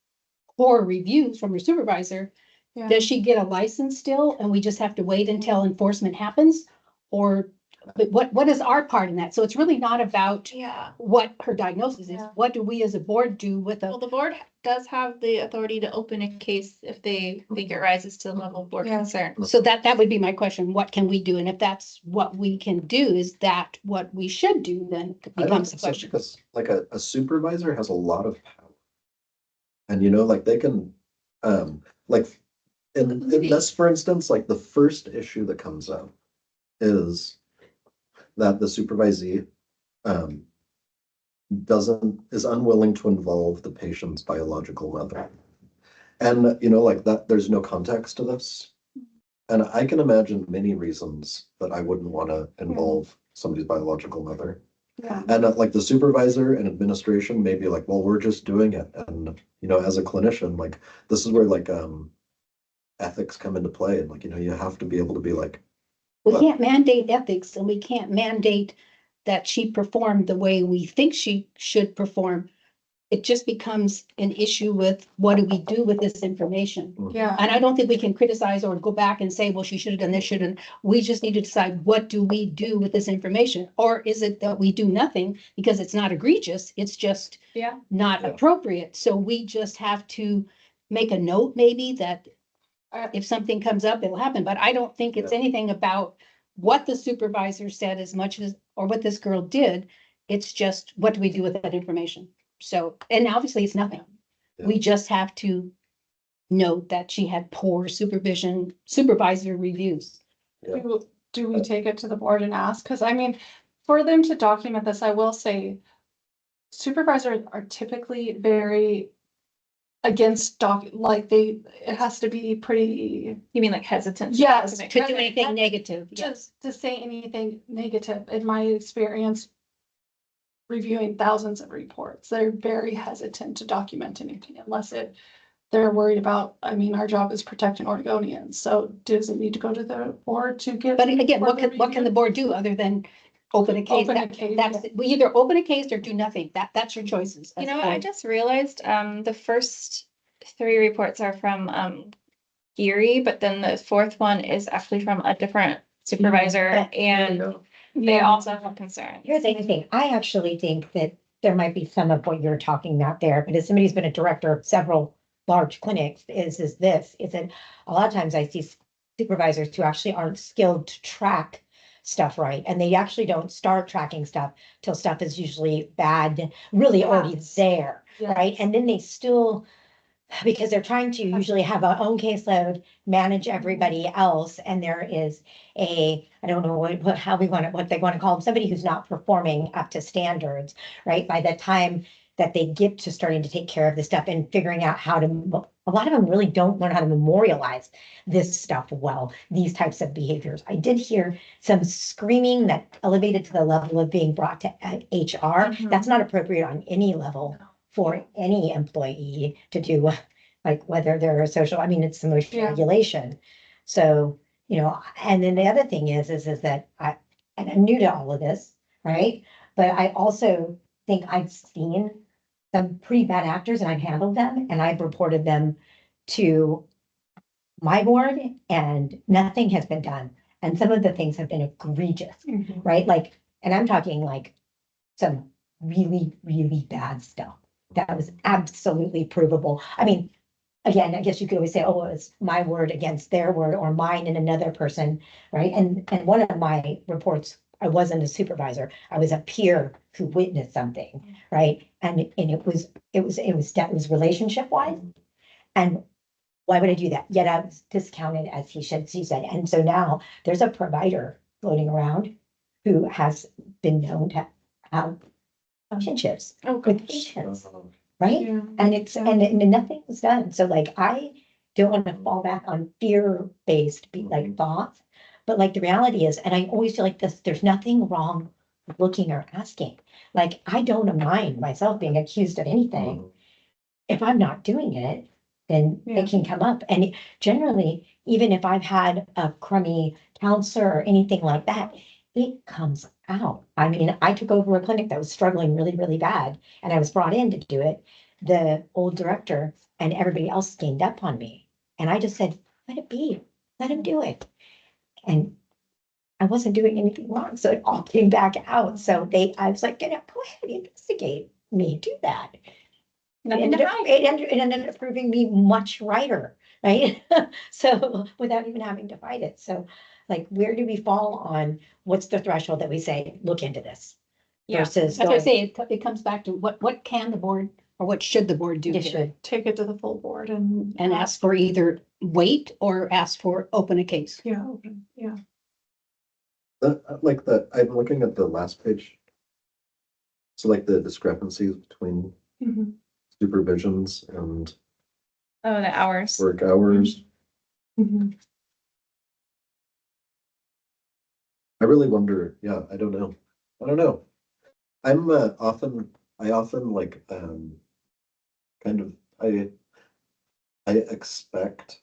poor reviews from her supervisor, Yeah. does she get a license still and we just have to wait until enforcement happens? Or, but what is our part in that? So it's really not about Yeah. what her diagnosis is. Yeah. What do we as a board do with Well, a, the board does have the authority to open a case if they think it rises to the level of board Yeah. concern. so that would be my question. What can we do? And if that's what we can do, is that what we should do, then it I don't becomes the think so, question. because like a supervisor has a lot of power. And like they can, like, in this, for instance, like the first issue that comes up is that the supervisee, is unwilling to involve the patient's biological mother. And like that, there's no context to this. And I can imagine many reasons that I wouldn't want to involve somebody's biological mother. Yeah. And like the supervisor and administration may be like, well, we're just doing it. And, as a clinician, like, this is where like, ethics come into play. And like, you have to be able to be like, We can't mandate ethics and we can't mandate that she performed the way we think she should perform. It just becomes an issue with what do we do with this information? Yeah. And I don't think we can criticize or go back and say, well, she should have done this, shouldn't. We just need to decide, what do we do with this information? Or is it that we do nothing because it's not egregious? It's just Yeah. not Yeah. appropriate. So we just have to make a note maybe that if something comes up, it'll happen. But I don't think it's anything about what the supervisor said as much as, or what this girl did. It's just, what do we do with that information? So, and obviously it's nothing. We just have to note that she had poor supervisor reviews. Yeah. Do we take it to the board and ask? Because I mean, for them to document this, I will say supervisors are typically very against it has to be pretty, You mean like hesitant? Yes. To do anything negative, yes. just to say anything negative. In my experience, reviewing thousands of reports, they're very hesitant to document anything unless they're worried about, I mean, our job is protecting Oregonians, so does it need to go to the board to get? But again, what further can the review? board do other than open a case? Open a case, That's, we either open a case or do nothing. That's your choices. You as know a what, I board. just realized, the first 3 reports are from, Geary, but then the 4th one is actually from a different supervisor, and they Yeah. also have concerns. Here's the other thing. I actually think that there might be some of what you're talking about there, but as somebody who's been a director of several large clinics, is that a lot of times I see supervisors who actually aren't skilled to track stuff right, and they actually don't start tracking stuff till stuff is usually bad, really already there, Yeah. right? And then they still, because they're trying to usually have our own caseload, manage everybody else, and there is I don't know how we want it, what they want to call them, somebody who's not performing up to standards, right? By the time that they get to starting to take care of this stuff and figuring out how to, a lot of them really don't learn how to memorialize this stuff well, these types of behaviors. I did hear some screaming that elevated to the level of being brought to HR. That's not appropriate on any level for any employee to do, like whether they're a social, I mean, it's emotional Yeah. regulation. So, and then the other thing is that and I'm new to all of this, right? But I also think I've seen some pretty bad actors and I've handled them and I've reported them to my board and nothing has been done. And some of the things have been egregious, right? Like, and I'm talking like some really, really bad stuff that was absolutely provable. I mean, again, I guess you could always say, oh, it's my word against their word or mine and another person, right? And one of my reports, I wasn't a supervisor. I was a peer who witnessed something, right? And it was relationship wise. And why would I do that? Yet I was discounted as she said. And so now there's a provider floating around who has been known to have relationships with patients, right? Yeah. And and nothing was done. So like, I don't want to fall back on fear-based thoughts, But like the reality is, and I always feel like this, there's nothing wrong with looking or asking. Like, I don't mind myself being accused of anything. If I'm not doing it, then Yeah. it can come up. And generally, even if I've had a crummy counselor or anything like that, it comes out. I mean, I took over a clinic that was struggling really, really bad, and I was brought in to do it. The old director and everybody else ganged up on me. And I just said, let it be, let him do it. And I wasn't doing anything wrong, so it all came back out. So I was like, go ahead, investigate me, do that. It ended up proving me much righter, right? So without even having to fight it. So like, where do we fall on what's the threshold that we say, look into this? Yeah. Versus That's what I going, say, it comes back to what can the board, or what should the board do you here? should. Take it to the full board and. And ask for either wait or ask for open a case. Yeah, open, yeah. I'm looking at the last page. So like the discrepancies between Mhm. supervisions and Oh, the hours. work hours. Mhm. I really wonder, yeah, I don't know. I'm I often like, kind of, I expect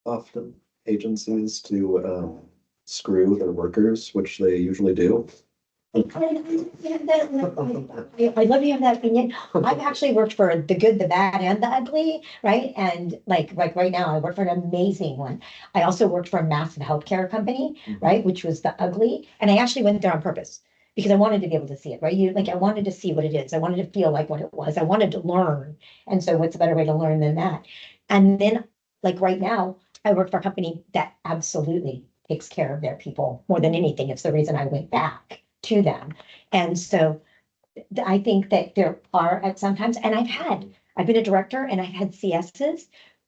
often agencies to, screw their workers, which they usually do. I love you have that opinion. I've actually worked for the good, the bad, and the ugly, right? And like right now, I work for an amazing one. I also worked for a massive healthcare company, right? Which was the ugly. And I actually went there on purpose because I wanted to be able to see it, right? I wanted to see what it is. I wanted to feel like what it was. I wanted to learn. And so what's a better way to learn than that? And then like right now, I work for a company that absolutely takes care of their people more than anything. It's the reason I went back to them. And so I think that there are at sometimes, and I've been a director and I've had CSs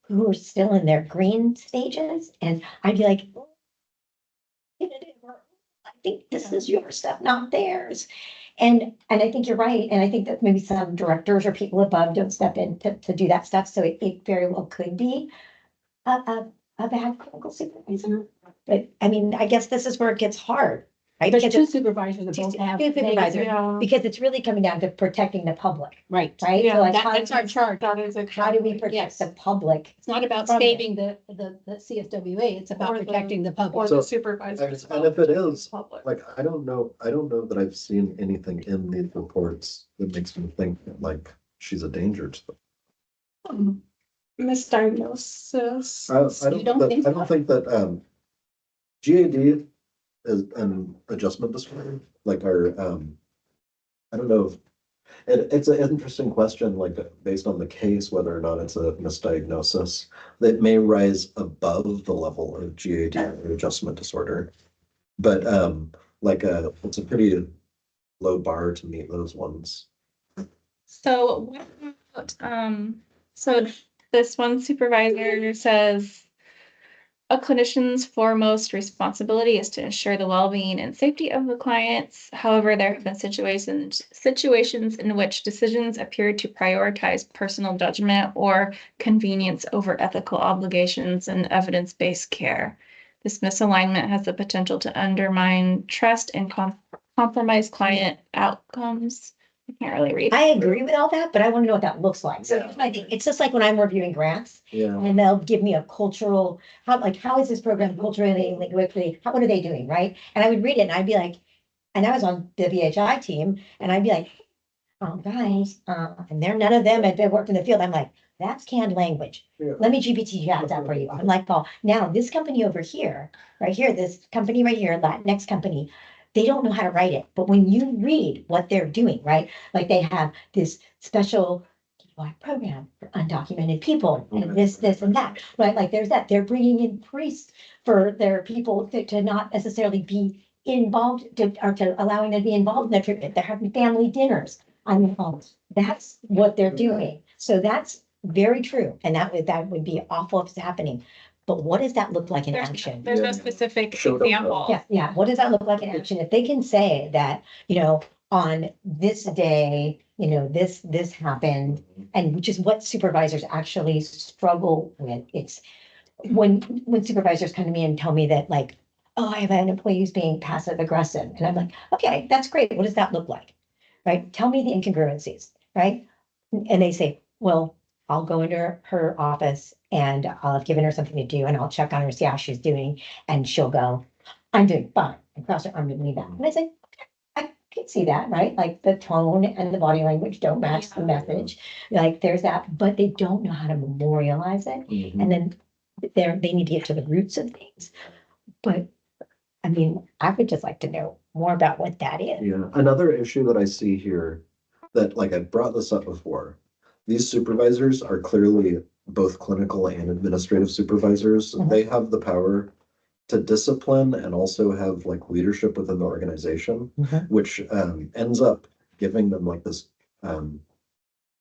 who are still in their green stages. And I'd be like, I think this is your stuff, not theirs. And I think you're right. And I think that maybe some directors or people above don't step in to do that stuff. So it very well could be a bad clinical supervisor. But I mean, I guess this is where it gets hard, right? There's Because two it's- supervisors that both have. two supervisors. Yeah. because it's really coming down to protecting the public, Right. right? Yeah, So like, That's our charge. That is how do we exactly. protect Yes. the public? It's not about From saving the CSWA, it's about Or the- protecting the Or public. So- the supervisor. as and well, if it to the is, public. like, I don't know that I've seen anything in these reports that makes me think that, like, she's a danger to them. Misdiagnosis. You don't think I don't think that, GAD is an adjustment disorder, like I don't know if, it's an interesting question, like, based on the case, whether or not it's a misdiagnosis. That may rise above the level of GAD or adjustment disorder. But, it's a pretty low bar to meet those ones. So what about, so this one supervisor says a clinician's foremost responsibility is to ensure the well-being and safety of the clients. However, there have been situations in which decisions appear to prioritize personal judgment or convenience over ethical obligations and evidence-based care. This misalignment has the potential to undermine trust and compromise client outcomes. I can't really read. I agree with all that, but I want to know what that looks like. So here's my thing. It's just like when I'm reviewing grants Yeah. and they'll give me a cultural, how is this program culturally, linguistically, what are they doing, right? And I would read it and I'd be like, and I was on the VHI team and I'd be like, oh, guys, and none of them had worked in the field. I'm like, that's canned language. Yeah. Let me GPT chat that for you. I'm like, Paul, now this company over here, right here, this company right here, Latinx company, they don't know how to write it. But when you read what they're doing, right? Like they have this special program for undocumented people and this, and that, right? Like there's that. They're bringing in priests for their people to not necessarily be involved or to allowing them to be involved in their treatment. They're having family dinners. That's what they're doing. So that's very true. And that would be awful if it's happening. But what does that look like in action? There's no Yeah. specific Show them. example. Yeah. What does that look like in action? If they can say that, on this day, this happened, and which is what supervisors actually struggle with. It's when supervisors come to me and tell me that like, oh, I have an employee who's being passive aggressive. And I'm like, okay, that's great. What does that look like? Right? Tell me the incongruencies, right? And they say, well, I'll go into her office and I'll have given her something to do and I'll check on her, see how she's doing. And she'll go, I'm doing fine. And cross her arm and leave that. And I say, okay, I can see that, right? Like the tone and the body language don't match the message. Like there's that, but they don't know how to memorialize it. Mhm. And then they need to get to the roots of things. But I mean, I would just like to know more about what that is. Yeah, another issue that I see here that like I brought this up before. These supervisors are clearly both clinical and administrative supervisors. Mhm. They have the power to discipline and also have like leadership within the organization, Mhm. which ends up giving them like this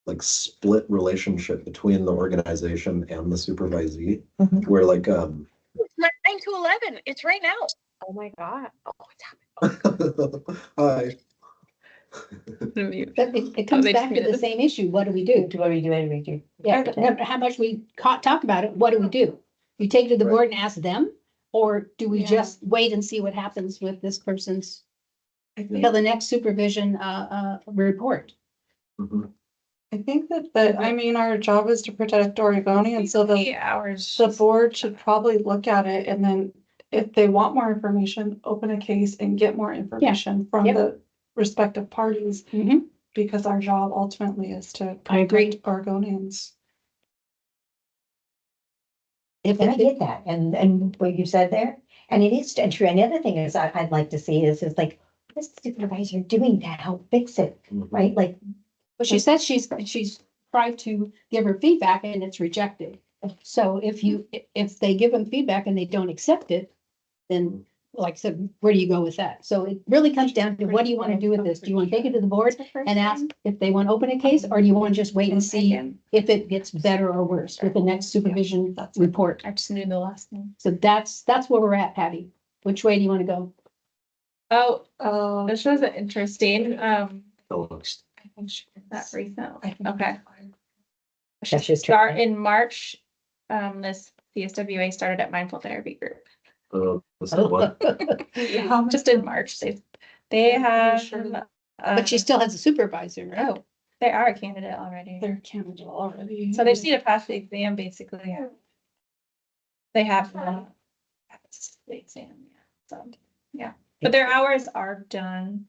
like split relationship between the organization and the supervisee, Mhm. where like 9 to 11. It's right now. Oh my God. Oh, it's happening. hi. But it comes they back to the muted. same issue. What do we do? Do what we do, what do we do? Yeah, no matter how much we talk about it, what do we do? You take it to the Right. board and ask them? Or do we Yeah. just wait and see what happens with this person's, I until think, the next supervision, report? Mhm. I think that, I mean, our job is to protect Oregonians, so the Hours. the board should probably look at it and then if they want more information, open a case and get more information from Yep. the respective parties, Mhm. because our job ultimately is to I agree. protect Oregonians. If And I it, get that, and what you said there, and it is true. And the other thing is, I'd like to see is like, what's the supervisor doing to help fix it, Mhm. right? Like, well, she says she's tried to give her feedback and it's rejected. So if they give them feedback and they don't accept it, then like I said, where do you go with that? So it really comes down to what do you want to do with this? Do you want to take it to the board and ask if they want to open a case, or do you want to just wait and see if it gets better or worse with the next supervision That's it. report? I just knew the last name. So that's where we're at, Patty. Which way do you want to go? Oh, this was interesting. Phillips. I think she is. Not recent. I think Okay. That's just Start in March. This CSWA started at Mindful Therapy Group. This is what? How many- Just in March, they have. Sure. But she still has a supervisor, right? Oh, they are a candidate already. They're Canada already. So they just need to pass the exam, basically. They have the exam, yeah, so, yeah, but their hours are done.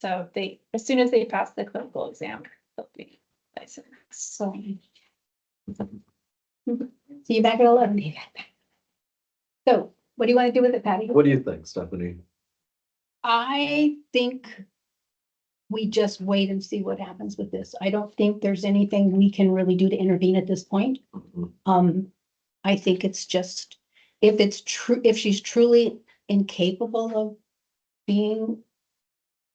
So as soon as they pass the clinical exam, they'll be licensed. So, See you back at 11. So what do you want to do with it, Patty? What do you think, Stephanie? I think we just wait and see what happens with this. I don't think there's anything we can really do to intervene at this point. Mhm. I think it's just, if it's true, if she's truly incapable of being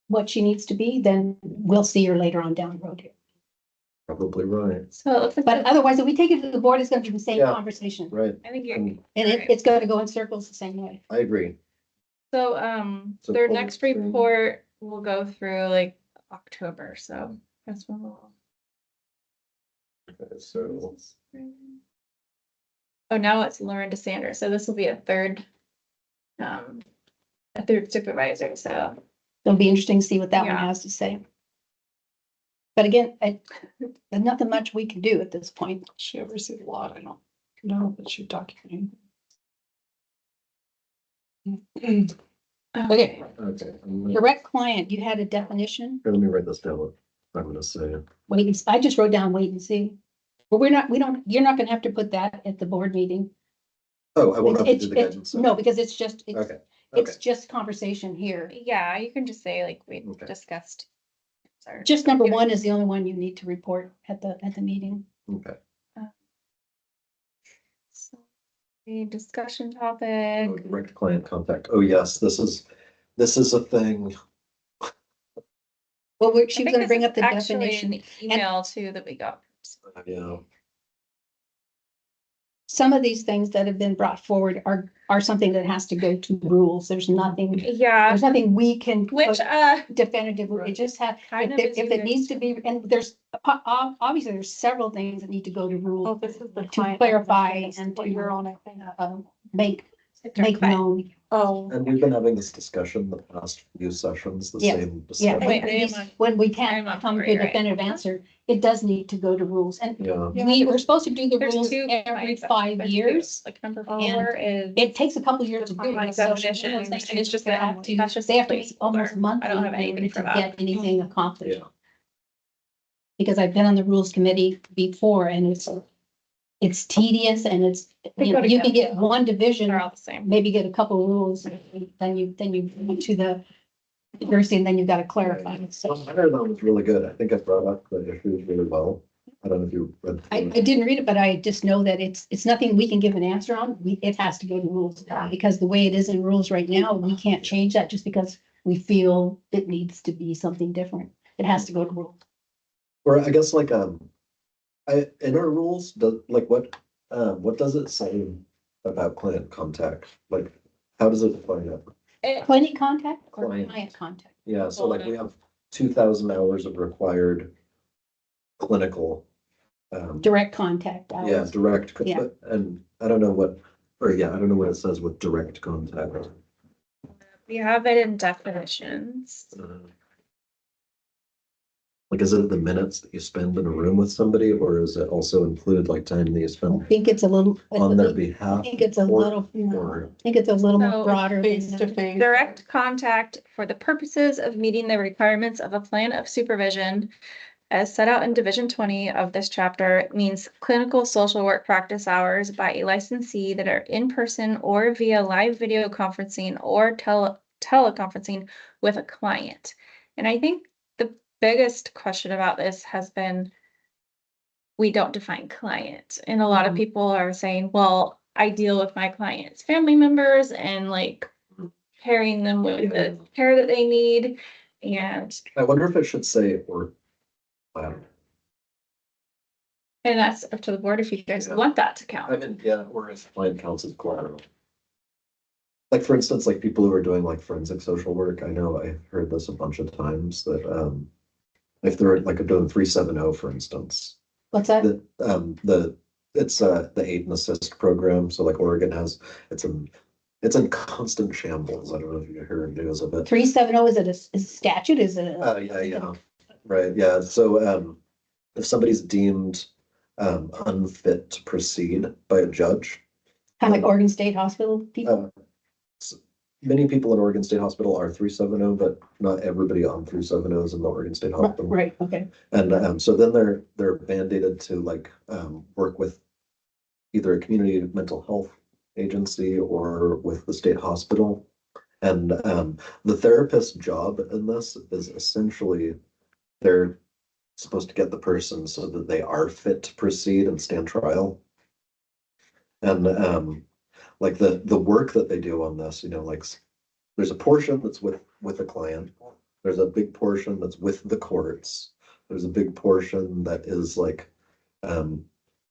what she needs to be, then we'll see her later on down the road here. Probably right, So it looks like. But otherwise, if we take it to the board, it's gonna be the same Yeah. conversation. right. I think you're, And And Right. it's gonna go in circles the same way. I agree. so, So- their next report will go through like October, so that's when we'll. Okay, so Oh, now it's Lauren DeSanders, so this will be a third supervisor, so. It'll be interesting to see what that one Yeah. has to say. But again, there's nothing much we can do at this point. she oversees a lot, I don't know, but she documented. Okay, okay, direct client, you had a definition? let me write this down. What I'm gonna say. Wait, I just wrote down wait and see. But you're not gonna have to put that at the board meeting. Oh, I won't have to It's, do the guidance. no, because it's just, Okay, it's okay. just conversation here. Yeah, you can just say like we Okay. discussed. Sorry. Just number one is the only one you need to report at the meeting. Okay. So, the discussion Oh, topic. direct client contact. Oh, yes, this is a thing. Well, I she was think gonna this bring is up the actually definition. an email too that we got. Yeah. Some of these things that have been brought forward are something that has to go to rules. There's nothing we can Which, put definitively. It just have, kind if of is if you it needs to be, and there's obviously there's several things that need to go to Oh, rules this is the to client. clarify definition, and what to you're on, I think. make make known. Oh, And we've been having this discussion the past few sessions, the Yeah. same Yeah, discussion. Wait, when we I'm can't on come to board, a right. definitive answer, it does need to go to rules. And Yeah, we're supposed to do the There's rules two. every kinds of- 5 there's two. years. Like number And 4 is. It takes a couple years to do Like it. So definitions, and it's just they that, have to, that's just they a have to be almost placeholder. monthly I don't have in order anything for to that. get anything accomplished. yeah. Because I've been on the rules committee before and it's tedious and it's, They you go know, you can together. get one division, They're all the same. maybe get a couple of rules, then you go to the diversity and then you've got to clarify. So So I heard that was really good. I think I brought up the issues really well. I don't know if you read. I through it. didn't read it, but I just know that it's nothing we can give an answer on. It has to go to rules because the way it is in rules right now, we can't change that just because we feel it needs to be something different. It has to go to rules. Or I guess like, in our rules, what does it say about client contact? Like, how does it define it? Clinic contact or Client. client contact? Yeah, so like we have 2,000 hours of required clinical. Direct contact Yeah, hours. direct, Yeah. and I don't know what, or yeah, I don't know what it says with direct contact. We have it in definitions. Like, is it the minutes that you spend in a room with somebody, or is it also include like time that you I spend think it's a little. on their I behalf? think it's a or- little, or- I think it's a little So, more broader. than face to that. face. Direct contact for the purposes of meeting the requirements of a plan of supervision as set out in Division 20 of this chapter means clinical social work practice hours by a licensee that are in person or via live video conferencing or teleconferencing with a client. And I think the biggest question about this has been we don't define client. And a lot of Mhm. people are saying, well, I deal with my clients' family members and like pairing them with the care that they need. And I wonder if it should say or. that's up to the board if you guys Yeah. want that to I count. mean, yeah, or if client counts as collateral. Like, for instance, like people who are doing like forensic social work, I know I've heard this a bunch of times that, if they're like doing 370, for instance, What's that? it's the aid and assist program. So like Oregon has, it's in constant shambles. I don't know if you heard news of it. 370, is it a statute? Is it? Yeah, right, yeah. So, if somebody's deemed, unfit to proceed by a judge, Kind of like Oregon State Hospital people? many people in Oregon State Hospital are 370, but not everybody on 370 is in the Oregon State Hospital. Right, okay. And so then they're mandated to like work with either a community mental health agency or with the state hospital. And the therapist's job in this is essentially they're supposed to get the person so that they are fit to proceed and stand trial. And like the work that they do on this, you know, like there's a portion that's with the client. There's a big portion that's with the courts. There's a big portion that is like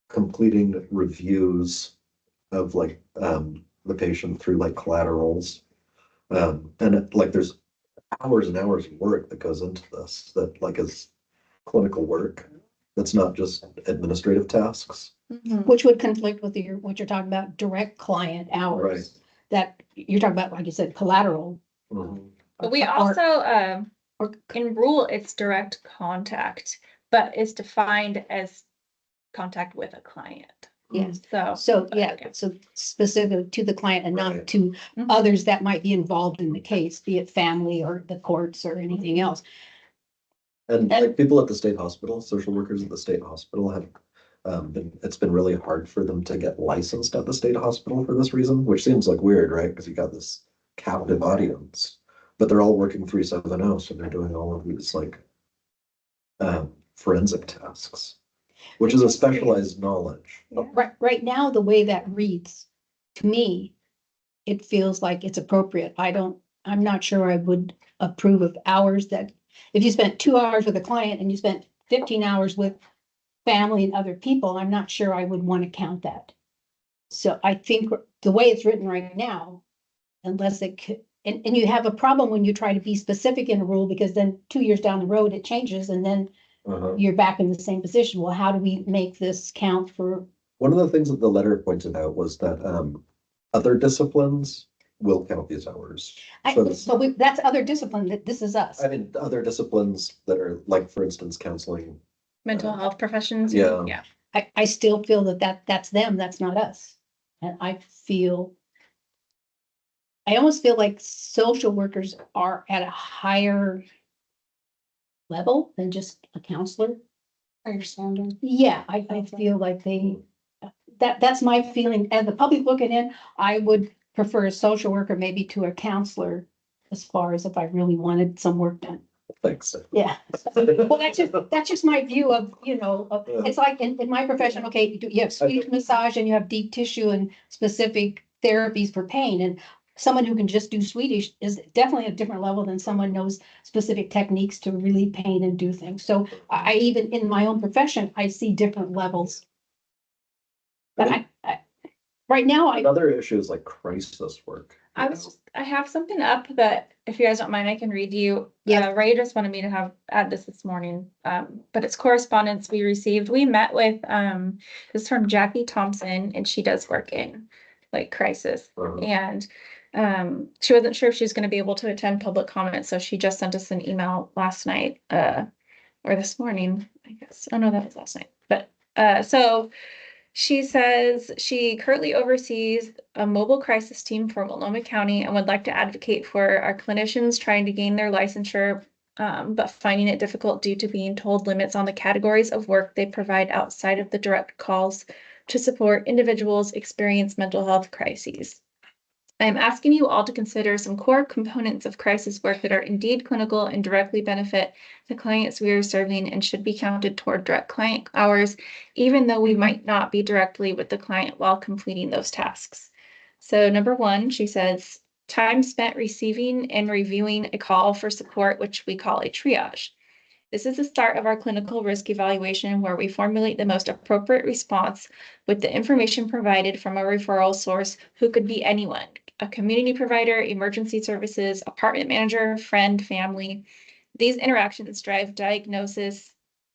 completing reviews of like the patient through like collaterals. Like there's hours and hours of work that goes into this that like is clinical work. That's not just administrative tasks. Which would conflict with what you're talking about, direct client hours. That you're talking about, like you said, collateral. Mhm. But we or- also, or- in rule, it's direct contact, but it's defined as contact with a client. Yes. So. So, yeah, so specific to the client and not Right. to Mhm. others that might be involved in the case, be it family or the courts or anything else. And like people at the state hospital, social workers at the state hospital have it's been really hard for them to get licensed at the state hospital for this reason, which seems like weird, right? Because you got this captive audience, but they're all working 370, so they're doing all of these like forensic tasks, which is a specialized knowledge. Right now, the way that reads, to me, it feels like it's appropriate. I'm not sure I would approve of hours that, if you spent 2 hours with a client and you spent 15 hours with family and other people, I'm not sure I would want to count that. So I think the way it's written right now, unless it could, and you have a problem when you try to be specific in a rule, because then 2 years down the road, it changes and then you're back in the same position. Well, how do we make this count for? One of the things that the letter pointed out was that Other disciplines will count these hours. So- So that's other discipline, that this is us. I mean, other disciplines that are like, for instance, counseling. Mental health professions. Yeah. Yeah. I still feel that's them, that's not us. And I almost feel like social workers are at a higher level than just a counselor. Higher standard. Yeah, I feel like that's my feeling. As the public looking in, I would prefer a social worker maybe to a counselor as far as if I really wanted some work done. Thanks. Yeah. Well, that's just my view of, it's like in my profession, okay, you have speech massage and you have deep tissue and specific therapies for pain. And someone who can just do Swedish is definitely a different level than someone knows specific techniques to relieve pain and do things. So I even in my own profession, I see different levels. But right now, Another issue is like crisis work. I have something up that if you guys don't mind, I can read you. Yeah. Ray just wanted me to add this morning. But it's correspondence we received. We met with, this is from Jackie Thompson, and she does work in like crisis. And she wasn't sure if she was going to be able to attend public comment, so she just sent us an email last night, or this morning, I guess. Oh no, that was last night. But so she says she currently oversees a mobile crisis team for Multnomah County and would like to advocate for our clinicians trying to gain their licensure, but finding it difficult due to being told limits on the categories of work they provide outside of the direct calls to support individuals experience mental health crises. I'm asking you all to consider some core components of crisis work that are indeed clinical and directly benefit the clients we are serving and should be counted toward direct client hours, even though we might not be directly with the client while completing those tasks. So number one, she says, time spent receiving and reviewing a call for support, which we call a triage. This is the start of our clinical risk evaluation where we formulate the most appropriate response with the information provided from a referral source who could be anyone, a community provider, emergency services, apartment manager, friend, family. These interactions drive diagnosis,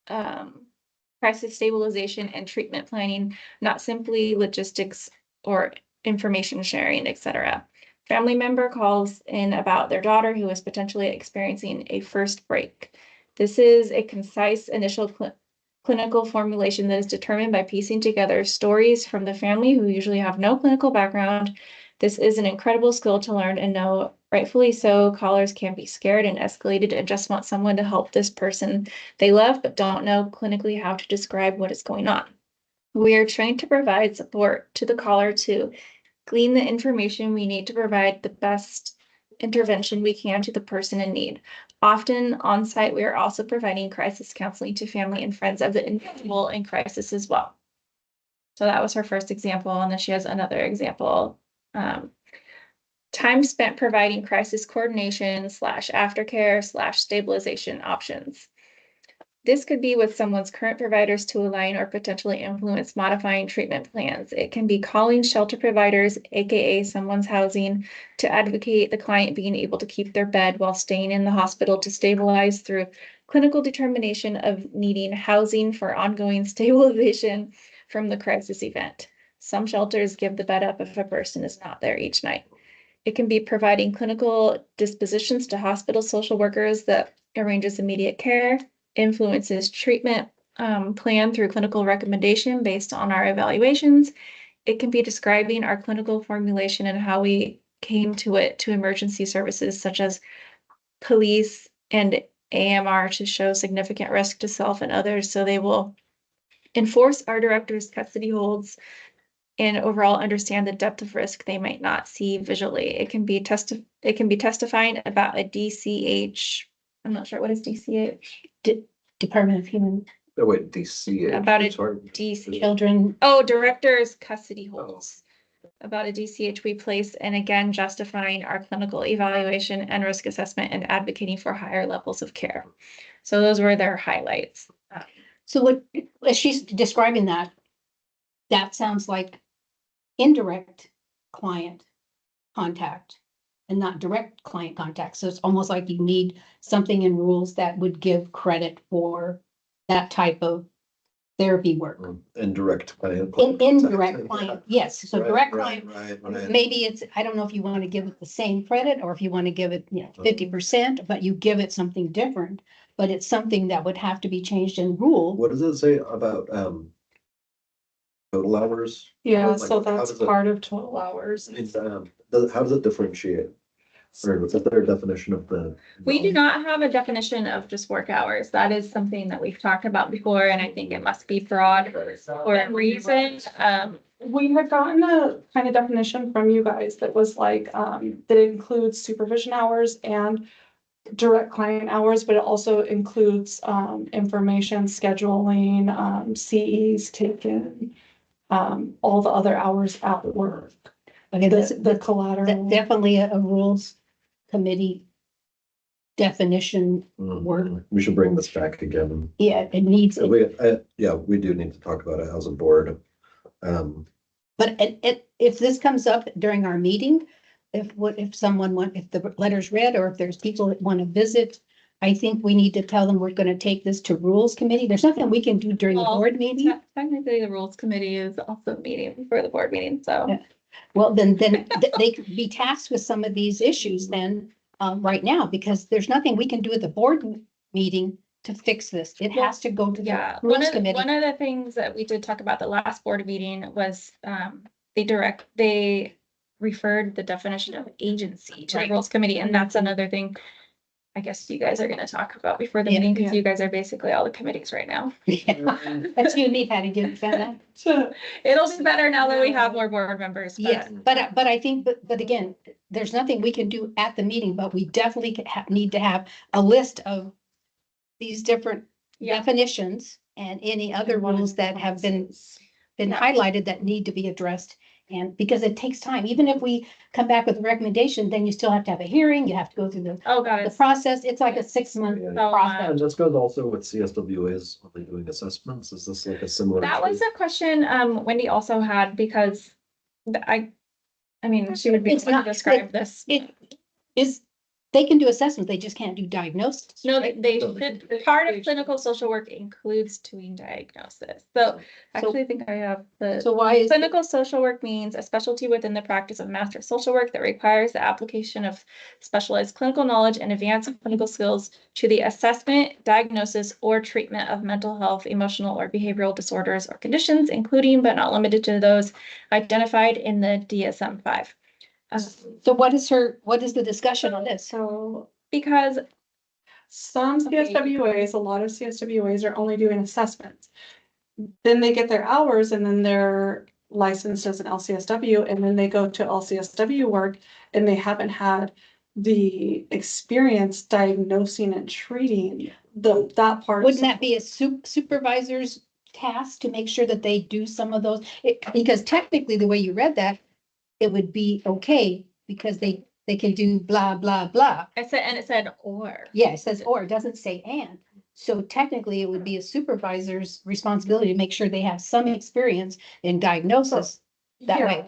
crisis stabilization, and treatment planning, not simply logistics or information sharing, etc. Family member calls in about their daughter who is potentially experiencing a first break. This is a concise initial clinical formulation that is determined by piecing together stories from the family who usually have no clinical background. This is an incredible skill to learn and know. Rightfully so, callers can be scared and escalated and just want someone to help this person they love but don't know clinically how to describe what is going on. We are trained to provide support to the caller to glean the information we need to provide the best intervention we can to the person in need. Often on site, we are also providing crisis counseling to family and friends of the individual in crisis as well. So that was her first example, and then she has another example. Time spent providing crisis coordination / aftercare / stabilization options. This could be with someone's current providers to align or potentially influence modifying treatment plans. It can be calling shelter providers, aka someone's housing, to advocate the client being able to keep their bed while staying in the hospital to stabilize through clinical determination of needing housing for ongoing stabilization from the crisis event. Some shelters give the bed up if a person is not there each night. It can be providing clinical dispositions to hospital social workers that arranges immediate care, influences treatment plan through clinical recommendation based on our evaluations. It can be describing our clinical formulation and how we came to it to emergency services such as police and AMR to show significant risk to self and others, so they will enforce our director's custody holds and overall understand the depth of risk they might not see visually. It can be testifying about a DCH. I'm not sure what is DCH. Department of Human Oh, wait, DC. About a Sorry. DC. Children. Oh, director's custody holds. About a DCH we place, and again, justifying our clinical evaluation and risk assessment and advocating for higher levels of care. So those were their highlights. So as she's describing that sounds like indirect client contact and not direct client contact. So it's almost like you need something in rules that would give credit for that type of therapy work. Indirect client. Indirect client, yes, so Right, direct right, client, right. maybe it's, I don't know if you want to give it the same credit or if you want to give it, 50%, but you give it something different. But it's something that would have to be changed in rule. What does it say about, total hours? Yeah, Like, so how that's does it- part of total hours. It's, how does it differentiate? Or is there a definition of the? We do not have a definition of just work hours. That is something that we've talked about before, and I think it must be broad for a reason. We had gotten a kind of definition from you guys that was like, that includes supervision hours and direct client hours, but it also includes, information scheduling, CEs taken, all the other hours at work, Okay, the collateral. definitely a rules committee definition work. We should bring this back again. Yeah, it needs, We do need to talk about it as a board. but if this comes up during our meeting, if the letter's read, or if there's people that want to visit, I think we need to tell them we're gonna take this to rules committee. There's nothing we can do during the Well, board meeting. Technically, the rules committee is also meeting before the board meeting, so. Yeah. Well, then they could be tasked with some of these issues then, right now, because there's nothing we can do at the board meeting to fix this. It has to go to the Yeah, rules committee. one of the things that we did talk about the last board meeting was, they referred the definition of agency to the Right. rules committee, and that's another thing I guess you guys are gonna talk about before the Yeah. meeting, because Yeah. you guys are basically all the committees right now. Yeah. That's you and me, Patty, didn't you found that? It'll be better now that we have more board members. but- Yes, but I think, but again, there's nothing we can do at the meeting, but we definitely need to have a list of these different Yeah. definitions and any other rules that have been Yeah. highlighted that need to be addressed. And because it takes time, even if we come back with a recommendation, then you still have to have a hearing, you have to go through Oh, God, the it's process. It's like a 6-month Yeah. so process. And this goes also with CSWA's only doing assessments. Is this like a similar? That was a question, Wendy also had, because I mean, she would be It's able to not- describe this. It is, they can do assessments, they just can't do diagnosis. No, right? they No, should, part of clinical social work includes doing diagnosis. So actually, I think I have the. So why is, Clinical social work means a specialty within the practice of master social work that requires the application of specialized clinical knowledge and advanced clinical skills to the assessment, diagnosis, or treatment of mental health, emotional, or behavioral disorders or conditions, including but not limited to those identified in the DSM-5. so what is the discussion on this? So Because some Okay. CSWAs, a lot of CSWAs are only doing assessments. Then they get their hours and then they're licensed as an LCSW, and then they go to LCSW work and they haven't had the experience diagnosing and treating that part. Wouldn't that be a supervisor's task to make sure that they do some of those? Because technically, the way you read that, it would be okay, because they can do blah, blah, blah. it said or. Yeah, it says or, it doesn't say and. So technically, it would be a supervisor's responsibility to make sure they have some experience in diagnosis that Yeah, way.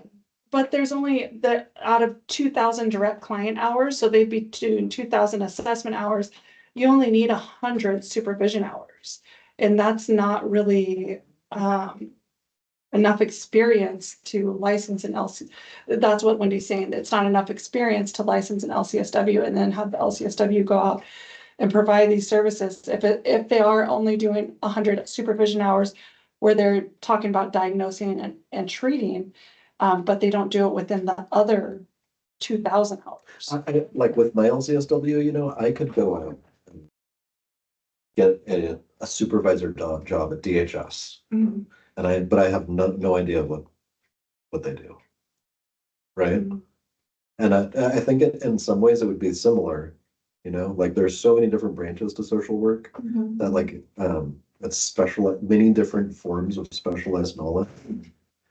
But there's only out of 2,000 direct client hours, so they'd be doing 2,000 assessment hours. You only need 100 supervision hours. And that's not really, enough experience to license an LC. That's what Wendy's saying. It's not enough experience to license an LCSW and then have the LCSW go out and provide these services. If they are only doing 100 supervision hours where they're talking about diagnosing and treating, but they don't do it within the other 2,000 hours. Like with my LCSW, I could go out and get a supervisor job at DHS. Mhm. But I have no idea what they do. Right? Mhm. And I think in some ways it would be similar, like there's so many different branches to social work that like, it's many different forms of specialized knowledge.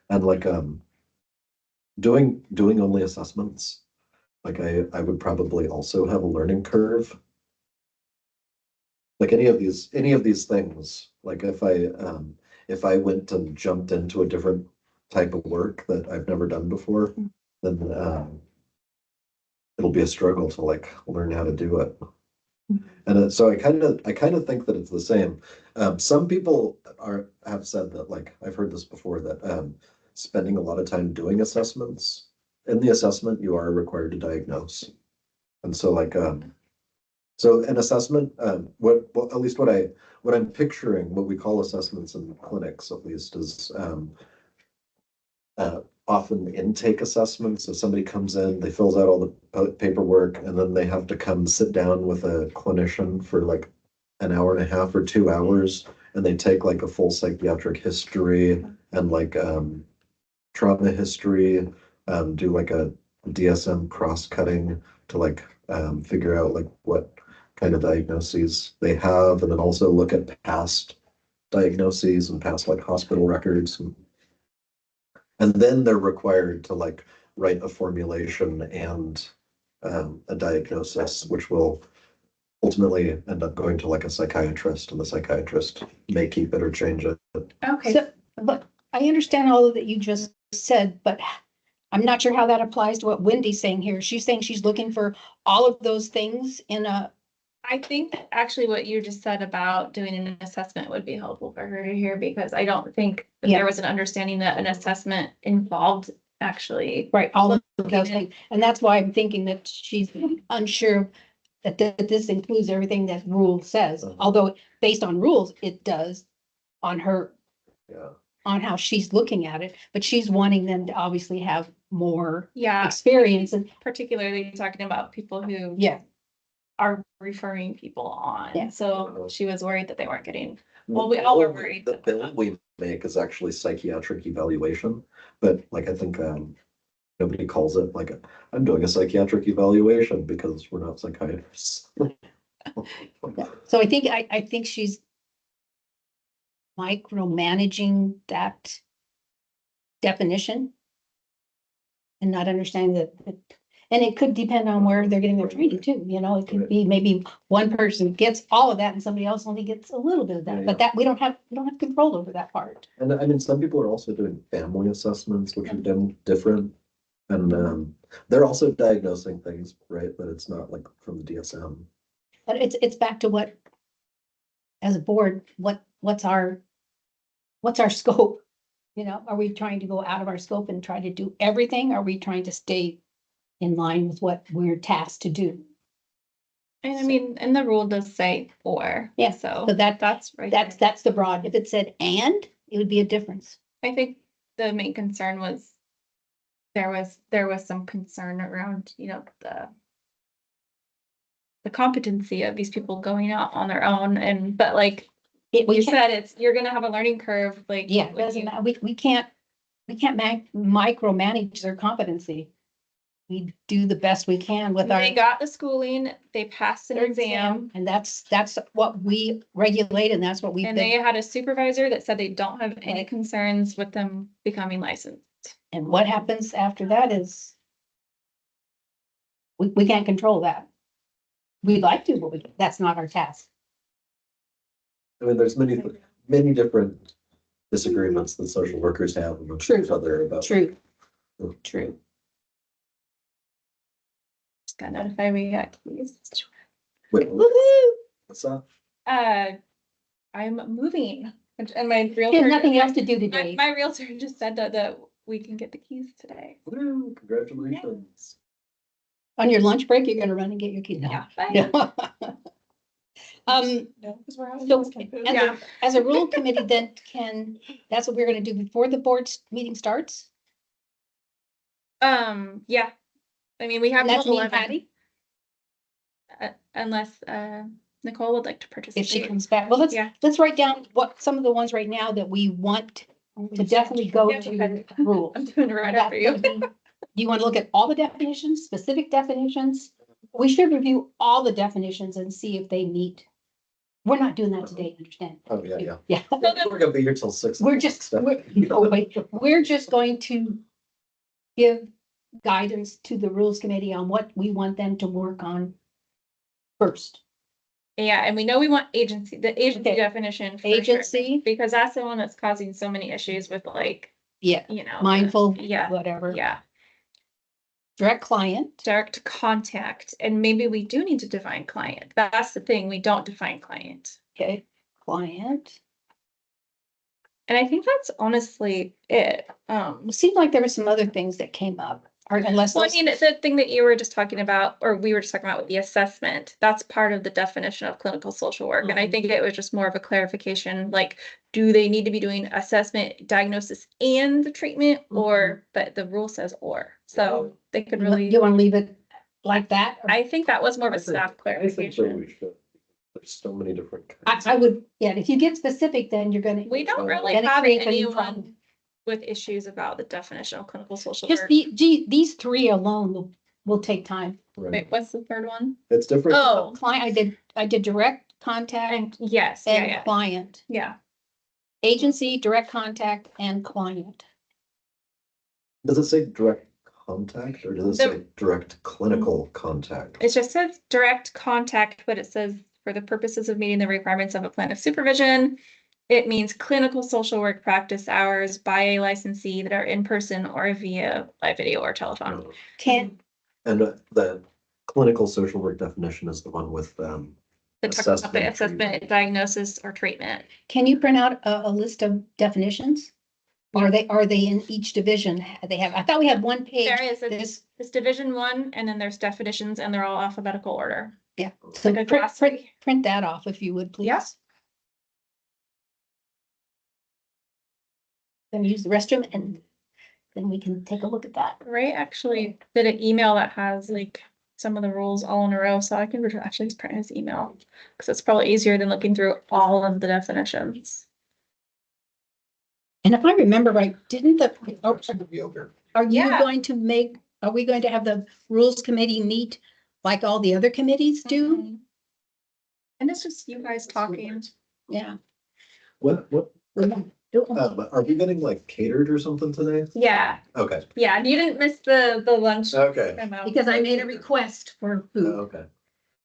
And like, doing only assessments, like I would probably also have a learning curve. Like any of these things, like if I went and jumped into a different type of work that I've never done before, then it'll be a struggle to like learn how to do it. And so I kind of think that it's the same. Some people have said that, like, I've heard this before, that spending a lot of time doing assessments, in the assessment, you are required to diagnose. And so like, so an assessment, well, at least what I'm picturing, what we call assessments in clinics at least, is often intake assessments. So somebody comes in, they fills out all the paperwork, and then they have to come sit down with a clinician for like an hour and a half or 2 hours, and they take like a full psychiatric history and like trauma history, do like a DSM cross-cutting to like figure out like what kind of diagnoses they have, and then also look at past diagnoses and past like hospital records. And then they're required to like write a formulation and a diagnosis, which will ultimately end up going to like a psychiatrist, and the psychiatrist may keep it or change it. Okay. So, but I understand all of that you just said, but I'm not sure how that applies to what Wendy's saying here. She's saying she's looking for all of those things in a, I think actually what you just said about doing an assessment would be helpful for her to hear, because I don't think that Yeah. there was an understanding that an assessment involved actually. right, all of those Okay. things. And that's why I'm thinking that she's unsure that this includes everything that rule says, although based on rules, it does on her, Yeah. on how she's looking at it, but she's wanting them to obviously have more Yeah, experience and, particularly talking about people who yeah. are referring people Yeah. on. So she was worried that they weren't getting, well, we all were worried. The bill we make is actually psychiatric evaluation, but like I think nobody calls it like I'm doing a psychiatric evaluation because we're not psychiatrists. So I think she's micromanaging that definition and not understanding that, and it could depend on where they're getting their training too, you know, it could be maybe one person gets all of that and somebody else only gets a little bit of Yeah, that, yeah. but that, we don't have control over that part. And I mean, some people are also doing family assessments, which are different. And they're also diagnosing things, right? But it's not like from the DSM. But it's back to what, as a board, what's our scope? You know, are we trying to go out of our scope and try to do everything? Are we trying to stay in line with what we're tasked to do? And I mean, and the rule does say or. Yeah, So so that's right. that's the broad. If it said and, it would be a difference. I think the main concern was there was some concern around, you know, the competency of these people going out on their own, and but like We you can't, said, you're gonna have a learning curve, like. yeah, it when doesn't you- matter. We can't micromanage their competency. We do the best we can with our. They got the schooling, they passed an their exam, And that's what we regulate and that's what we've and been. they had a supervisor that said they don't have any Right. concerns with them becoming licensed. And what happens after that is we can't control that. We'd like to, but that's not our task. I mean, there's many different disagreements that social workers have with each other about. True. Mm. True. Just got notified we got keys. Wait, Woohoo! what's that? I'm moving, and my There's realtor. nothing else to do My, today. my realtor just said that we can get the keys today. Woo, congratulations. On your lunch break, you're gonna run and get your key. No. Yeah, bye. Yeah. Um, No, because we're having so Mexican food. Yeah. as a rule committee, then that's what we're gonna do before the board's meeting starts? Yeah. I mean, we have And that's till me and 11, Patty, unless Nicole would like to if she participate. comes back. Well, Yeah. let's write down what some of the ones right now that we want to definitely go Yeah, to okay. rules. I'm doing it right That's after you. gonna be- You want to look at all the definitions, specific definitions? We should review all the definitions and see if they meet. We're not doing that today, understand? Oh, yeah, yeah. Yeah, We're gonna be here till 6. we're just, we're just going to give guidance to the rules committee on what we want them to work on first. Yeah, and we know we want agency, the agency Okay. definition. for sure, Agency, because that's the one that's causing so many issues with, like, yeah, you know. mindful, Yeah, whatever. yeah. direct client, direct contact, and maybe we do need to define client. That's the thing, we don't define client. okay, client. And I think that's honestly it. It seemed like there were some other things that came up, or unless. Well, I mean, the thing that you were just talking about, or we were just talking about with the assessment, that's part of the definition of clinical social work. And I think it was just more of a clarification, like, do they need to be doing assessment, diagnosis, and the treatment, or, but the rule says or, so they could really, You wanna leave it like that? Or- I think that was more of a staff I think so clarification. we should. There's so many different. I kinds. would, yeah, if you get specific, then you're gonna. We don't really Then it have creates a new anyone problem. with issues about the definition of clinical social Just work. these three alone will take time. Right. Wait, what's the third one? It's different. Oh, Client, I did direct contact and yes, yeah, and yeah, client, yeah. agency, direct contact and client. Does it say direct contact or does it say direct clinical contact? It just says direct contact, but it says for the purposes of meeting the requirements of a plan of supervision, it means clinical social work practice hours by a licensee that are in person or via live video or telephone. Can, And the clinical social work definition is the one with The talk about the Assessment, assessment, diagnosis, or treatment. can you print out a list of definitions? Are they in each division? They have, I thought we had one page. There is, This, it's division 1, and then there's definitions, and they're all alphabetical order. yeah, so Like a glossary. print that off if you would, please. Yeah. Then use the restroom and then we can take a look at that. Ray actually did an email that has like some of the rules all in a row, so I can actually just print his email, because it's probably easier than looking through all of the definitions. And if I remember right, didn't the, are you Yeah. going to make, are we going to have the rules committee meet like all the other committees do? Mhm. And it's just you guys talking. Yeah. What, are we getting like catered or something today? Yeah, Okay, yeah, you didn't miss the lunch okay, memo. Because I made a request for food. okay.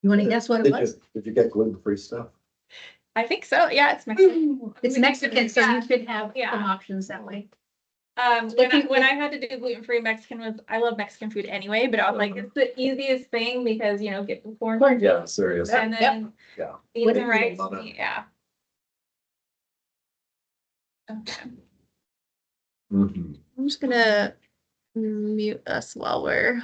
You wanna guess what it was? Did you get gluten-free stuff? I think so, yeah, it's Mexican. It's Mexican, so Yeah. you should have Yeah. some options that way. When I had to do gluten-free Mexican was, I love Mexican food anyway, but I was like, it's the easiest thing because, you know, get the corn. Yeah, serious. And then. Yeah. Beans and What do you rice, love it? yeah. Okay, Mhm. I'm just gonna mute us while we're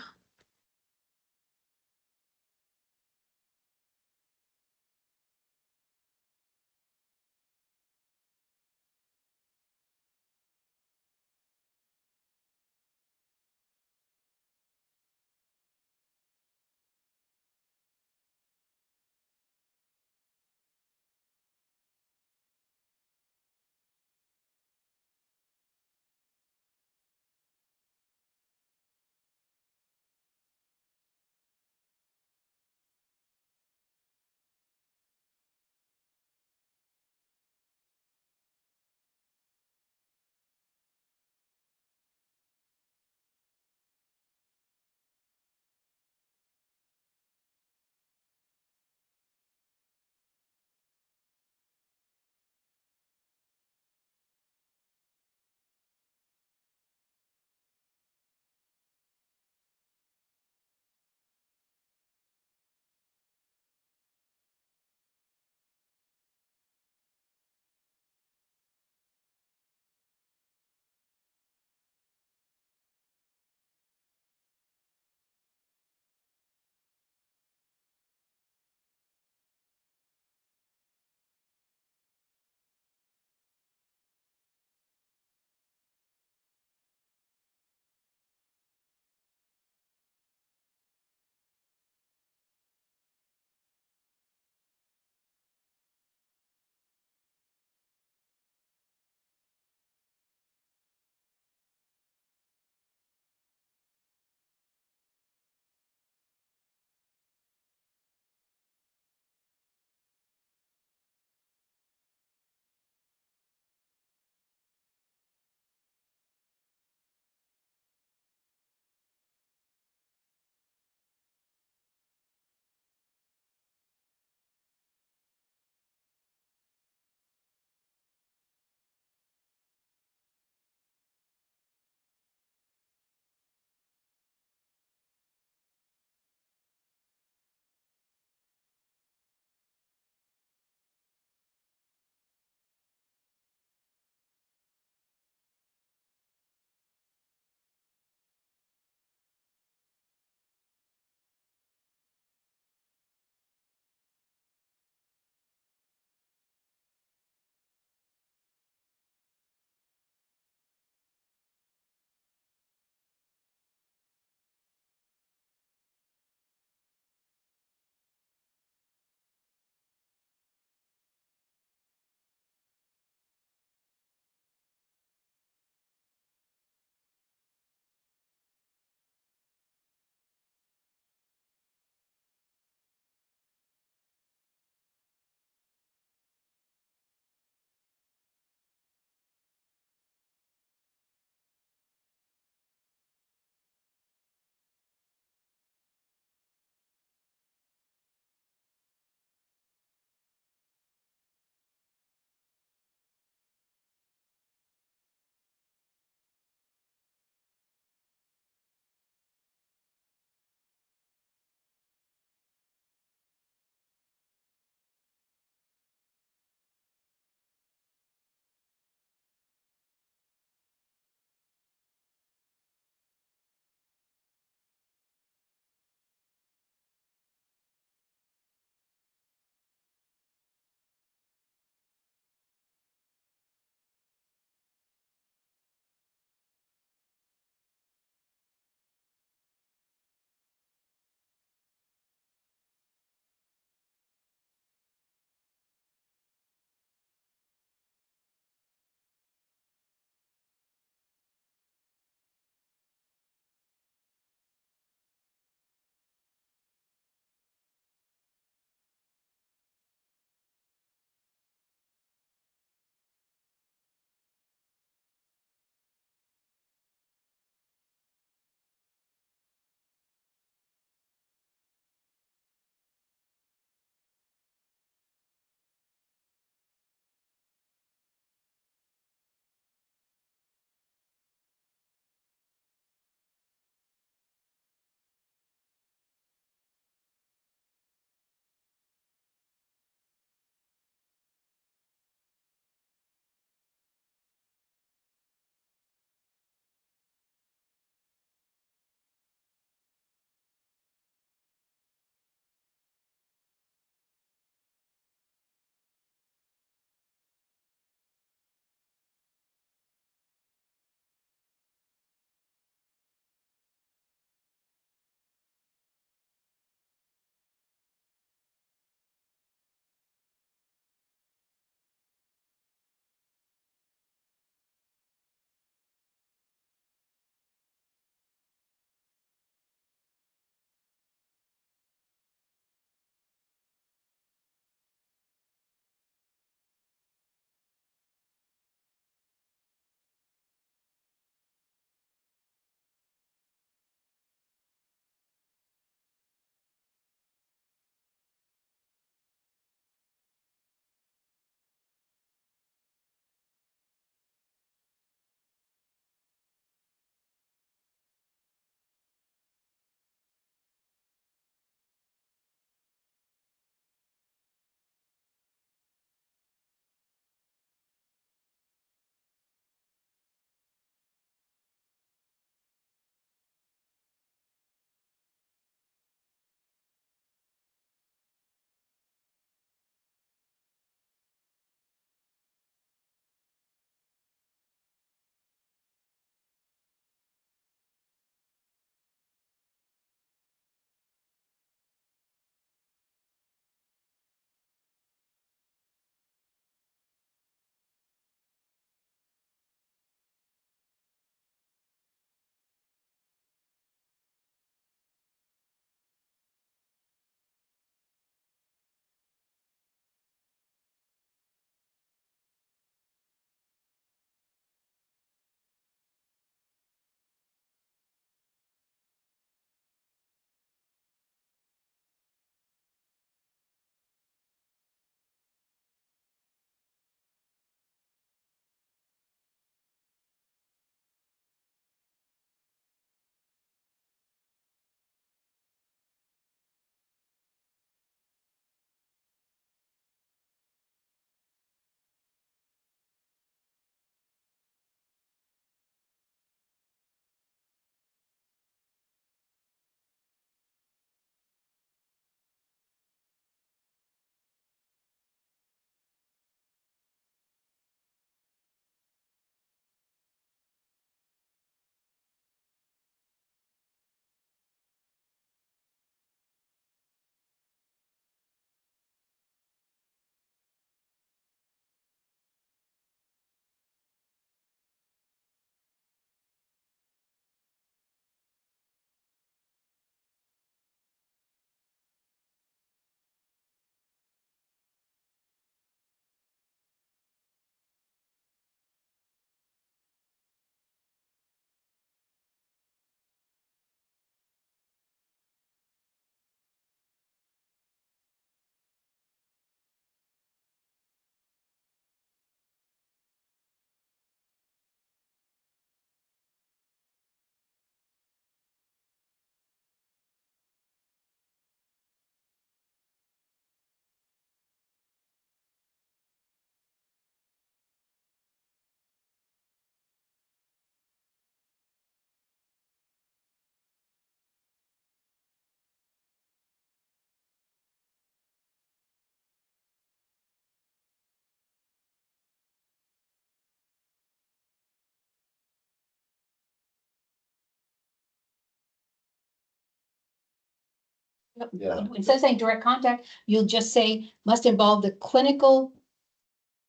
Yeah. Instead of saying direct contact, you'll just say must involve the clinical,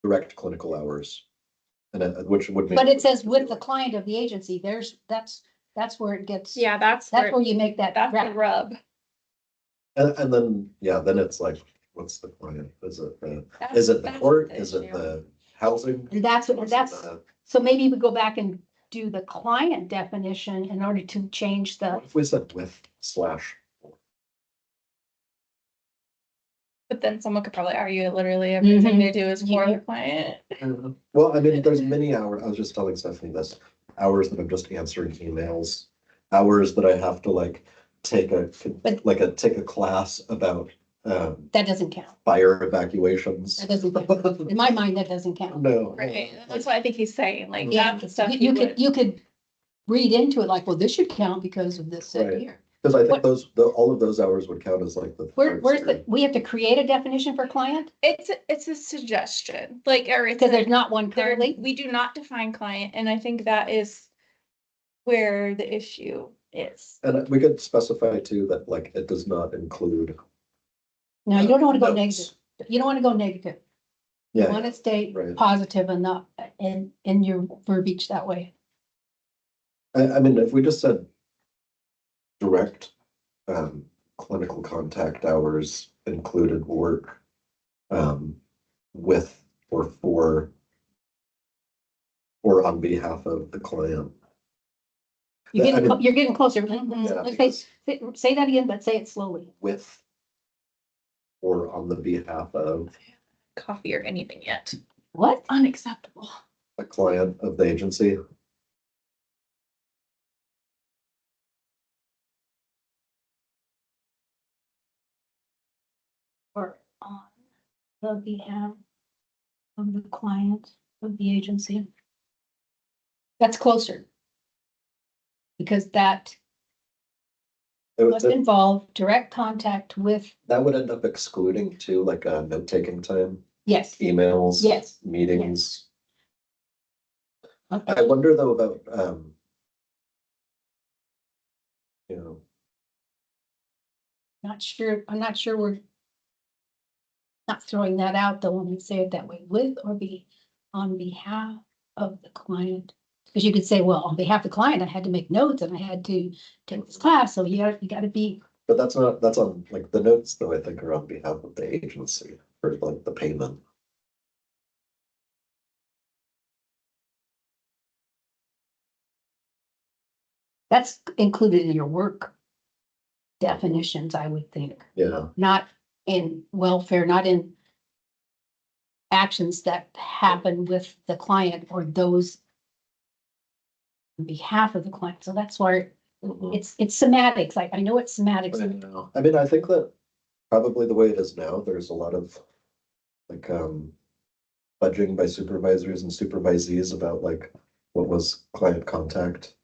Direct clinical hours. And which would. make- but it says with the client of the agency, that's where it gets. Yeah, that's That's where you make that. that's the wrap. rub. And then, yeah, then it's like, what's the client? Is it the That's court? the Is it issue. the housing? And that's what, What's that's, the- so maybe we go back and do the client definition in order to change the, What if we said with slash? But then someone could probably argue that literally everything they Mhm. do is for Yeah. the client. Well, I mean, there's many hours, I was just telling Stephanie this, hours that I'm just answering emails, hours that I have to like take take a class about that doesn't count. fire evacuations. That doesn't count. In my mind, that doesn't count. No. Right, that's what I think he's saying, like, Yeah, that's the stuff you you would. could, you could read into it like, well, this should count because of this Right. here. Because I What- think all of those hours would count as like the. Where's the, we have to create a definition for client? It's a suggestion, like, or it's Because there's a, not one there, currently. we do not define client, and I think that is where the issue is. And we could specify too that like it does not include. No, you don't want to go notes. negative. You don't want to go negative. You Yeah, want to stay right. positive and not in your verbiage that way. I mean, if we just said direct clinical contact hours included work with or for or on behalf of the client. You're I getting, mean- you're getting closer. Yeah, Okay, say that again, but say it slowly. With or on the behalf of Coffee or anything yet. What? Unacceptable. a client of the agency. Or on the behalf of the client of the agency. That's closer. Because that must That involve direct contact with, would end up excluding too, like note-taking time, yes, emails. Yes. Meetings. I okay, wonder though about, you know, I'm not sure we're not throwing that out though when we say it that way, with or be on behalf of the client. Because you could say, well, on behalf of the client, I had to make notes and I had to take this class, so you gotta be, but that's on, like, the notes though, I think are on behalf of the agency for like the payment. that's included in your work definitions, I would think, Yeah, not in welfare, not in actions that happen with the client or those on behalf of the client. So that's why it's semantics. Like, I know it's semantics. I know. I mean, I think that probably the way it is now, there's a lot of like budging by supervisors and supervisees about like what was client contact.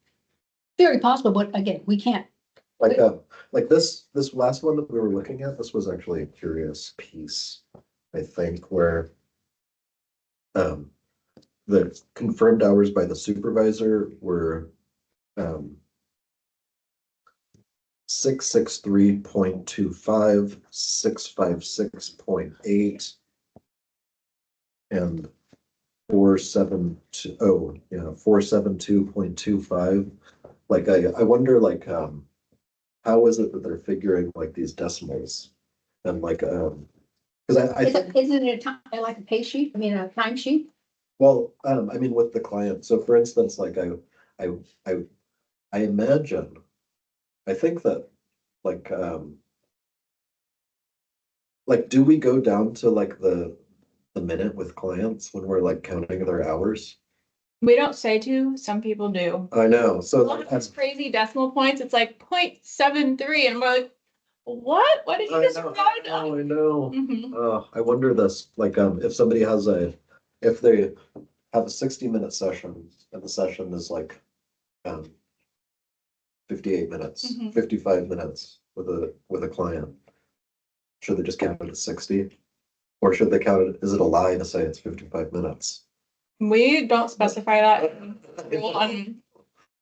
Very possible, but again, we can't, Like this last one that we were looking at, this was actually a curious piece, I think, where the confirmed hours by the supervisor were 663.25, 656.8, and 472.25. Like I wonder like how is it that they're figuring like these decimals? And like because I think, isn't it a time, like a pay sheet? I mean, a time sheet? well, I mean with the client, so for instance, like I imagine, I think that like do we go down to like the minute with clients when we're like counting their hours? We don't say to, some people do. I know, A so lot of those crazy decimal points, it's like 0.73, and we're like, what? What did you just round up? I know. Mhm. I wonder this, like, if somebody has if they have a 60-minute session and the session is like, 58 minutes, Mhm. 55 minutes with a client. Should they just count it as 60? Or should they count it, is it a lie to say it's 55 minutes? We don't specify that in rule on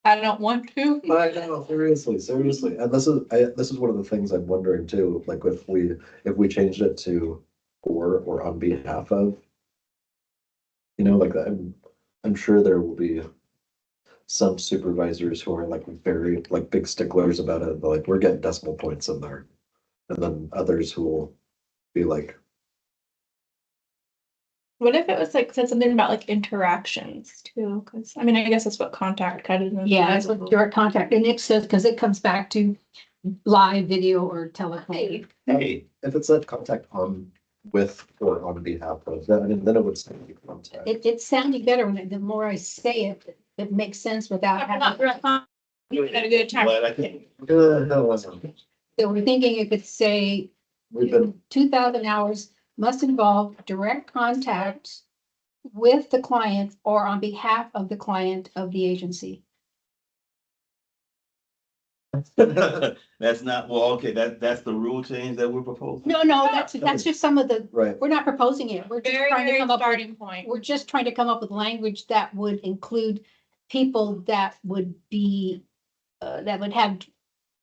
I don't want to. I know, seriously. And this is one of the things I'm wondering too, like if we changed it to or on behalf of. You know, like I'm sure there will be some supervisors who are like very like big sticklers about it, but like we're getting decimal points in there. And then others who will be like, What if it was like said something about like interactions too? Because I mean, I guess that's what contact kind of. Yeah, that's what direct contact, and it says, because it comes back to live video or telephone. Hey, if it said contact on with or on behalf of, then I mean, then it would say contact. It's sounding better when the more I say it, it makes sense without having. You had a good time. glad I came. No, it wasn't. So we're thinking it could say We've been, 2,000 hours must involve direct contact with the client or on behalf of the client of the agency. That's not, well, okay, that's the rule change that we're proposing? No, that's just some of the, right, we're not proposing it. We're just trying to come up with, starting point. we're just trying to come up with language that would include people that would be, that would have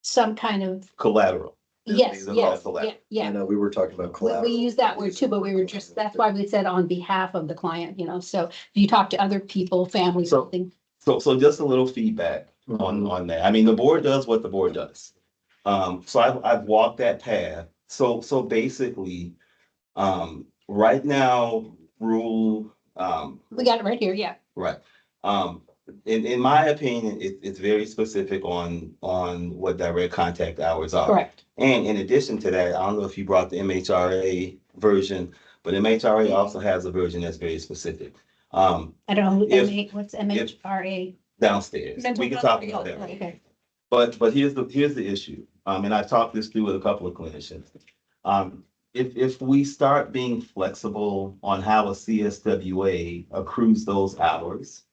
some kind of, Collateral. yes, These are all yes, collateral. yeah. I know, we were talking about We collateral. use that word too, but we were just, that's why we said on behalf of the client, so if you talk to other people, family, So- something. So just a little feedback on that. I mean, the board does what the board does. So I've walked that path. So basically, right now, rule, We got it right here, yeah. right. In my opinion, it's very specific on what direct contact hours are. Correct. And in addition to that, I don't know if you brought the MHRA version, but MHRA also has a version that's very specific. I don't know, If- what's MHRA? Downstairs. Mental We can health talk about that. Okay. But here's the issue, and I talked this through with a couple of clinicians. If we start being flexible on how a CSWA accrues those hours,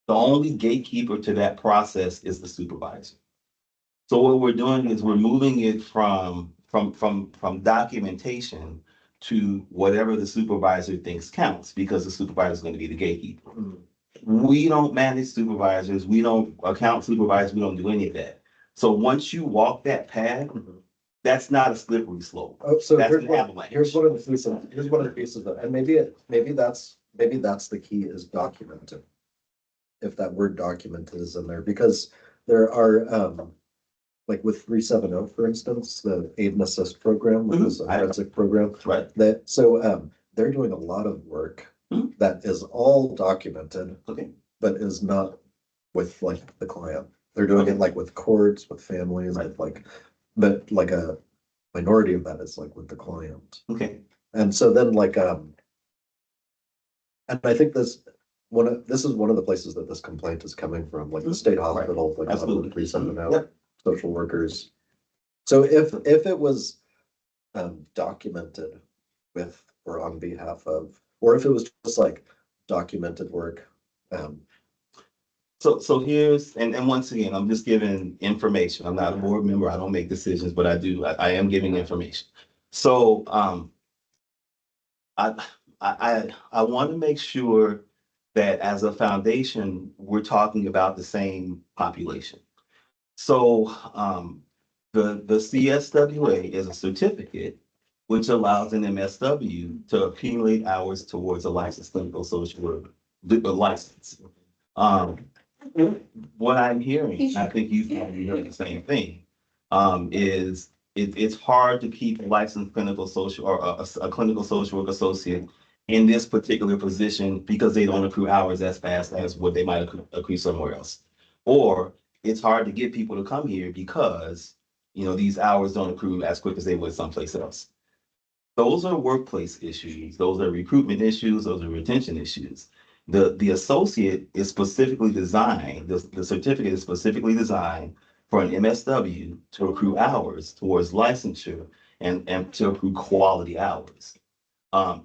the only gatekeeper to that process is the supervisor. So what we're doing is we're moving it from documentation to whatever the supervisor thinks counts, because the supervisor is going to be the gatekeeper. Mhm. We don't manage supervisors, we don't account supervisors, we don't do any of that. So once you walk that path, Mhm. that's not a slippery slope. Oh, so That's here's an one, avalanche. here's one of the pieces, here's one of the pieces of, and maybe that's the key is documented. If that word documented is in there, because there are, like with 370, for instance, the aid and assist program, which is a Mhm. forensic program, Right. they're doing a lot of work Mhm. that is all documented, Okay. but is not with like the client. They're doing it like with courts, with families, with like, but like a minority of that is like with the client. Okay. And so then like, and I think this is one of the places that this complaint is coming from, like the state hospital, like Absolutely. 370, Yep. social workers. So if it was documented with or on behalf of, or if it was just like documented work, So here's, and once again, I'm just giving information. I'm not a board member. I don't make decisions, but I am giving information. So, I want to make sure that as a foundation, we're talking about the same population. So, the CSWA is a certificate which allows an MSW to accumulate hours towards a licensed clinical social worker, license. What I'm hearing, I think you've probably heard the same thing, is it's hard to keep a licensed clinical social or a clinical social work associate in this particular position because they don't accrue hours as fast as what they might accrue somewhere else. Or it's hard to get people to come here because, these hours don't accrue as quick as they would someplace else. Those are workplace issues. Those are recruitment issues. Those are retention issues. The associate is specifically designed, the certificate is specifically designed for an MSW to accrue hours towards licensure and to accrue quality hours.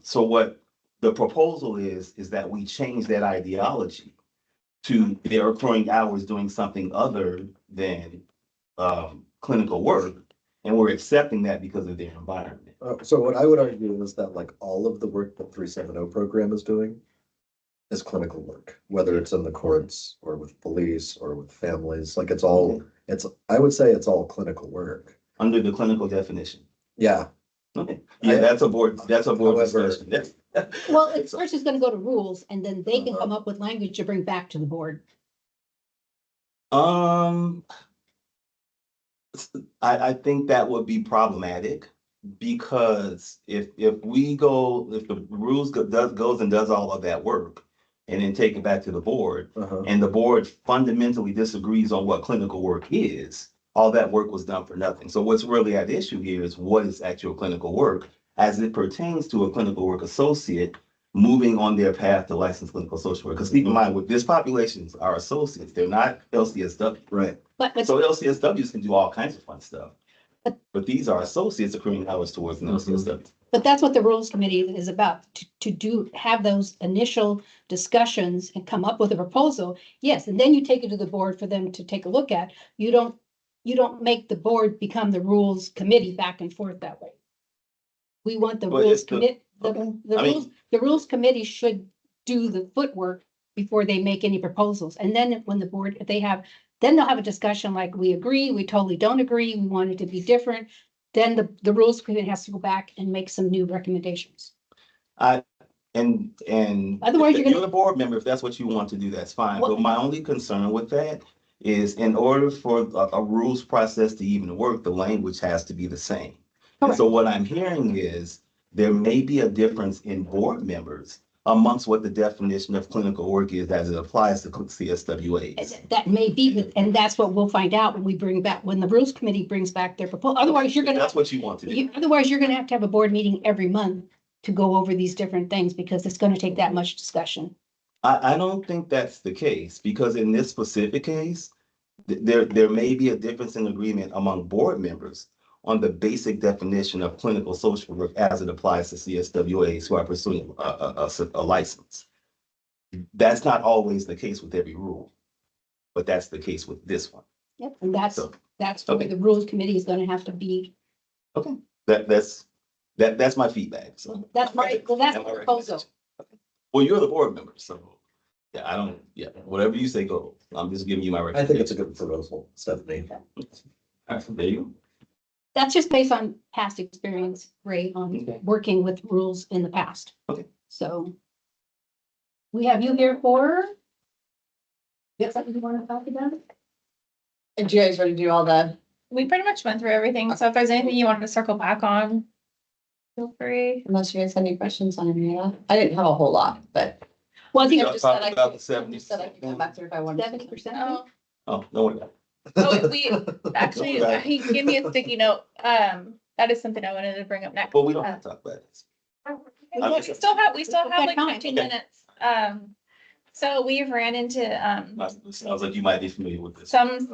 So what the proposal is that we change that ideology to they're accruing hours doing something other than clinical work, and we're accepting that because of their environment. so what I would argue is that like all of the work that 370 program is doing is clinical work, whether it's in the courts or with police or with families, like it's all, I would say it's all clinical work. Under the clinical definition. Yeah, Okay, yeah, that's a board However- discussion. Well, it's first it's gonna go to rules and then they can come up with language to bring back to the board. I think that would be problematic because if the rules goes and does all of that work and then take it back to the board uh-huh. and the board fundamentally disagrees on what clinical work is, all that work was done for nothing. So what's really at issue here is what is actual clinical work as it pertains to a clinical work associate moving on their path to licensed clinical social work. Because keep in mind, with this populations are associates, they're not LCSW. Right. But So LCSWs can do all kinds of fun stuff. But these are associates accruing hours towards an LCSW. But that's what the rules committee is about, have those initial discussions and come up with a proposal. Yes, and then you take it to the board for them to take a look at. You don't make the board become the rules committee back and forth that way. We want the But rules it's the- commit, okay. I mean- the rules committee should do the footwork before they make any proposals. And then when the board, then they'll have a discussion like, we agree, we totally don't agree, we want it to be different. Then the rules committee has to go back and make some new recommendations. And Otherwise, if you're the board member, if that's what you want to do, that's fine. Well- But my only concern with that is in order for a rules process to even work, the language has to be the same. And so what I'm hearing is there may be a difference in board members amongst what the definition of clinical work is as it applies to CSWAs. That may be, and that's what we'll find out when the rules committee brings back their proposal. Otherwise, you're gonna, That's what you want to do. otherwise you're gonna have to have a board meeting every month to go over these different things because it's gonna take that much discussion. I don't think that's the case, because in this specific case, there may be a difference in agreement among board members on the basic definition of clinical social work as it applies to CSWAs who are pursuing a license. That's not always the case with every rule, but that's the case with this one. Yep, and that's So, where okay. the rules committee is gonna have to be. That's my feedback, so. That's my, well, that's the And my proposal. recommendation. Well, you're the board member, so, whatever you say goes. I'm just giving you my I recommendation. think it's a good proposal, Stephanie. All right, so there you go. That's just based on past experience, Ray, on Okay. working with rules in the past. Okay. So. We have you here for? You have something you want to talk about? And you guys ready to do all the, We pretty much went through everything, so if there's anything you wanted to circle back on, feel free. unless you guys have any questions on any of that? I didn't have a whole lot, but. Well, I think Yeah. Just said I About could- the 70. just said I could come back through if I wanted. 70%. Oh, Oh, don't worry about it. oh, we, actually, Right. he gave me a sticky note. That is something I wanted to bring up next. But we don't have to talk about this. We still have like time. 15 minutes. So we've ran into, Sounds like you might be familiar with this. some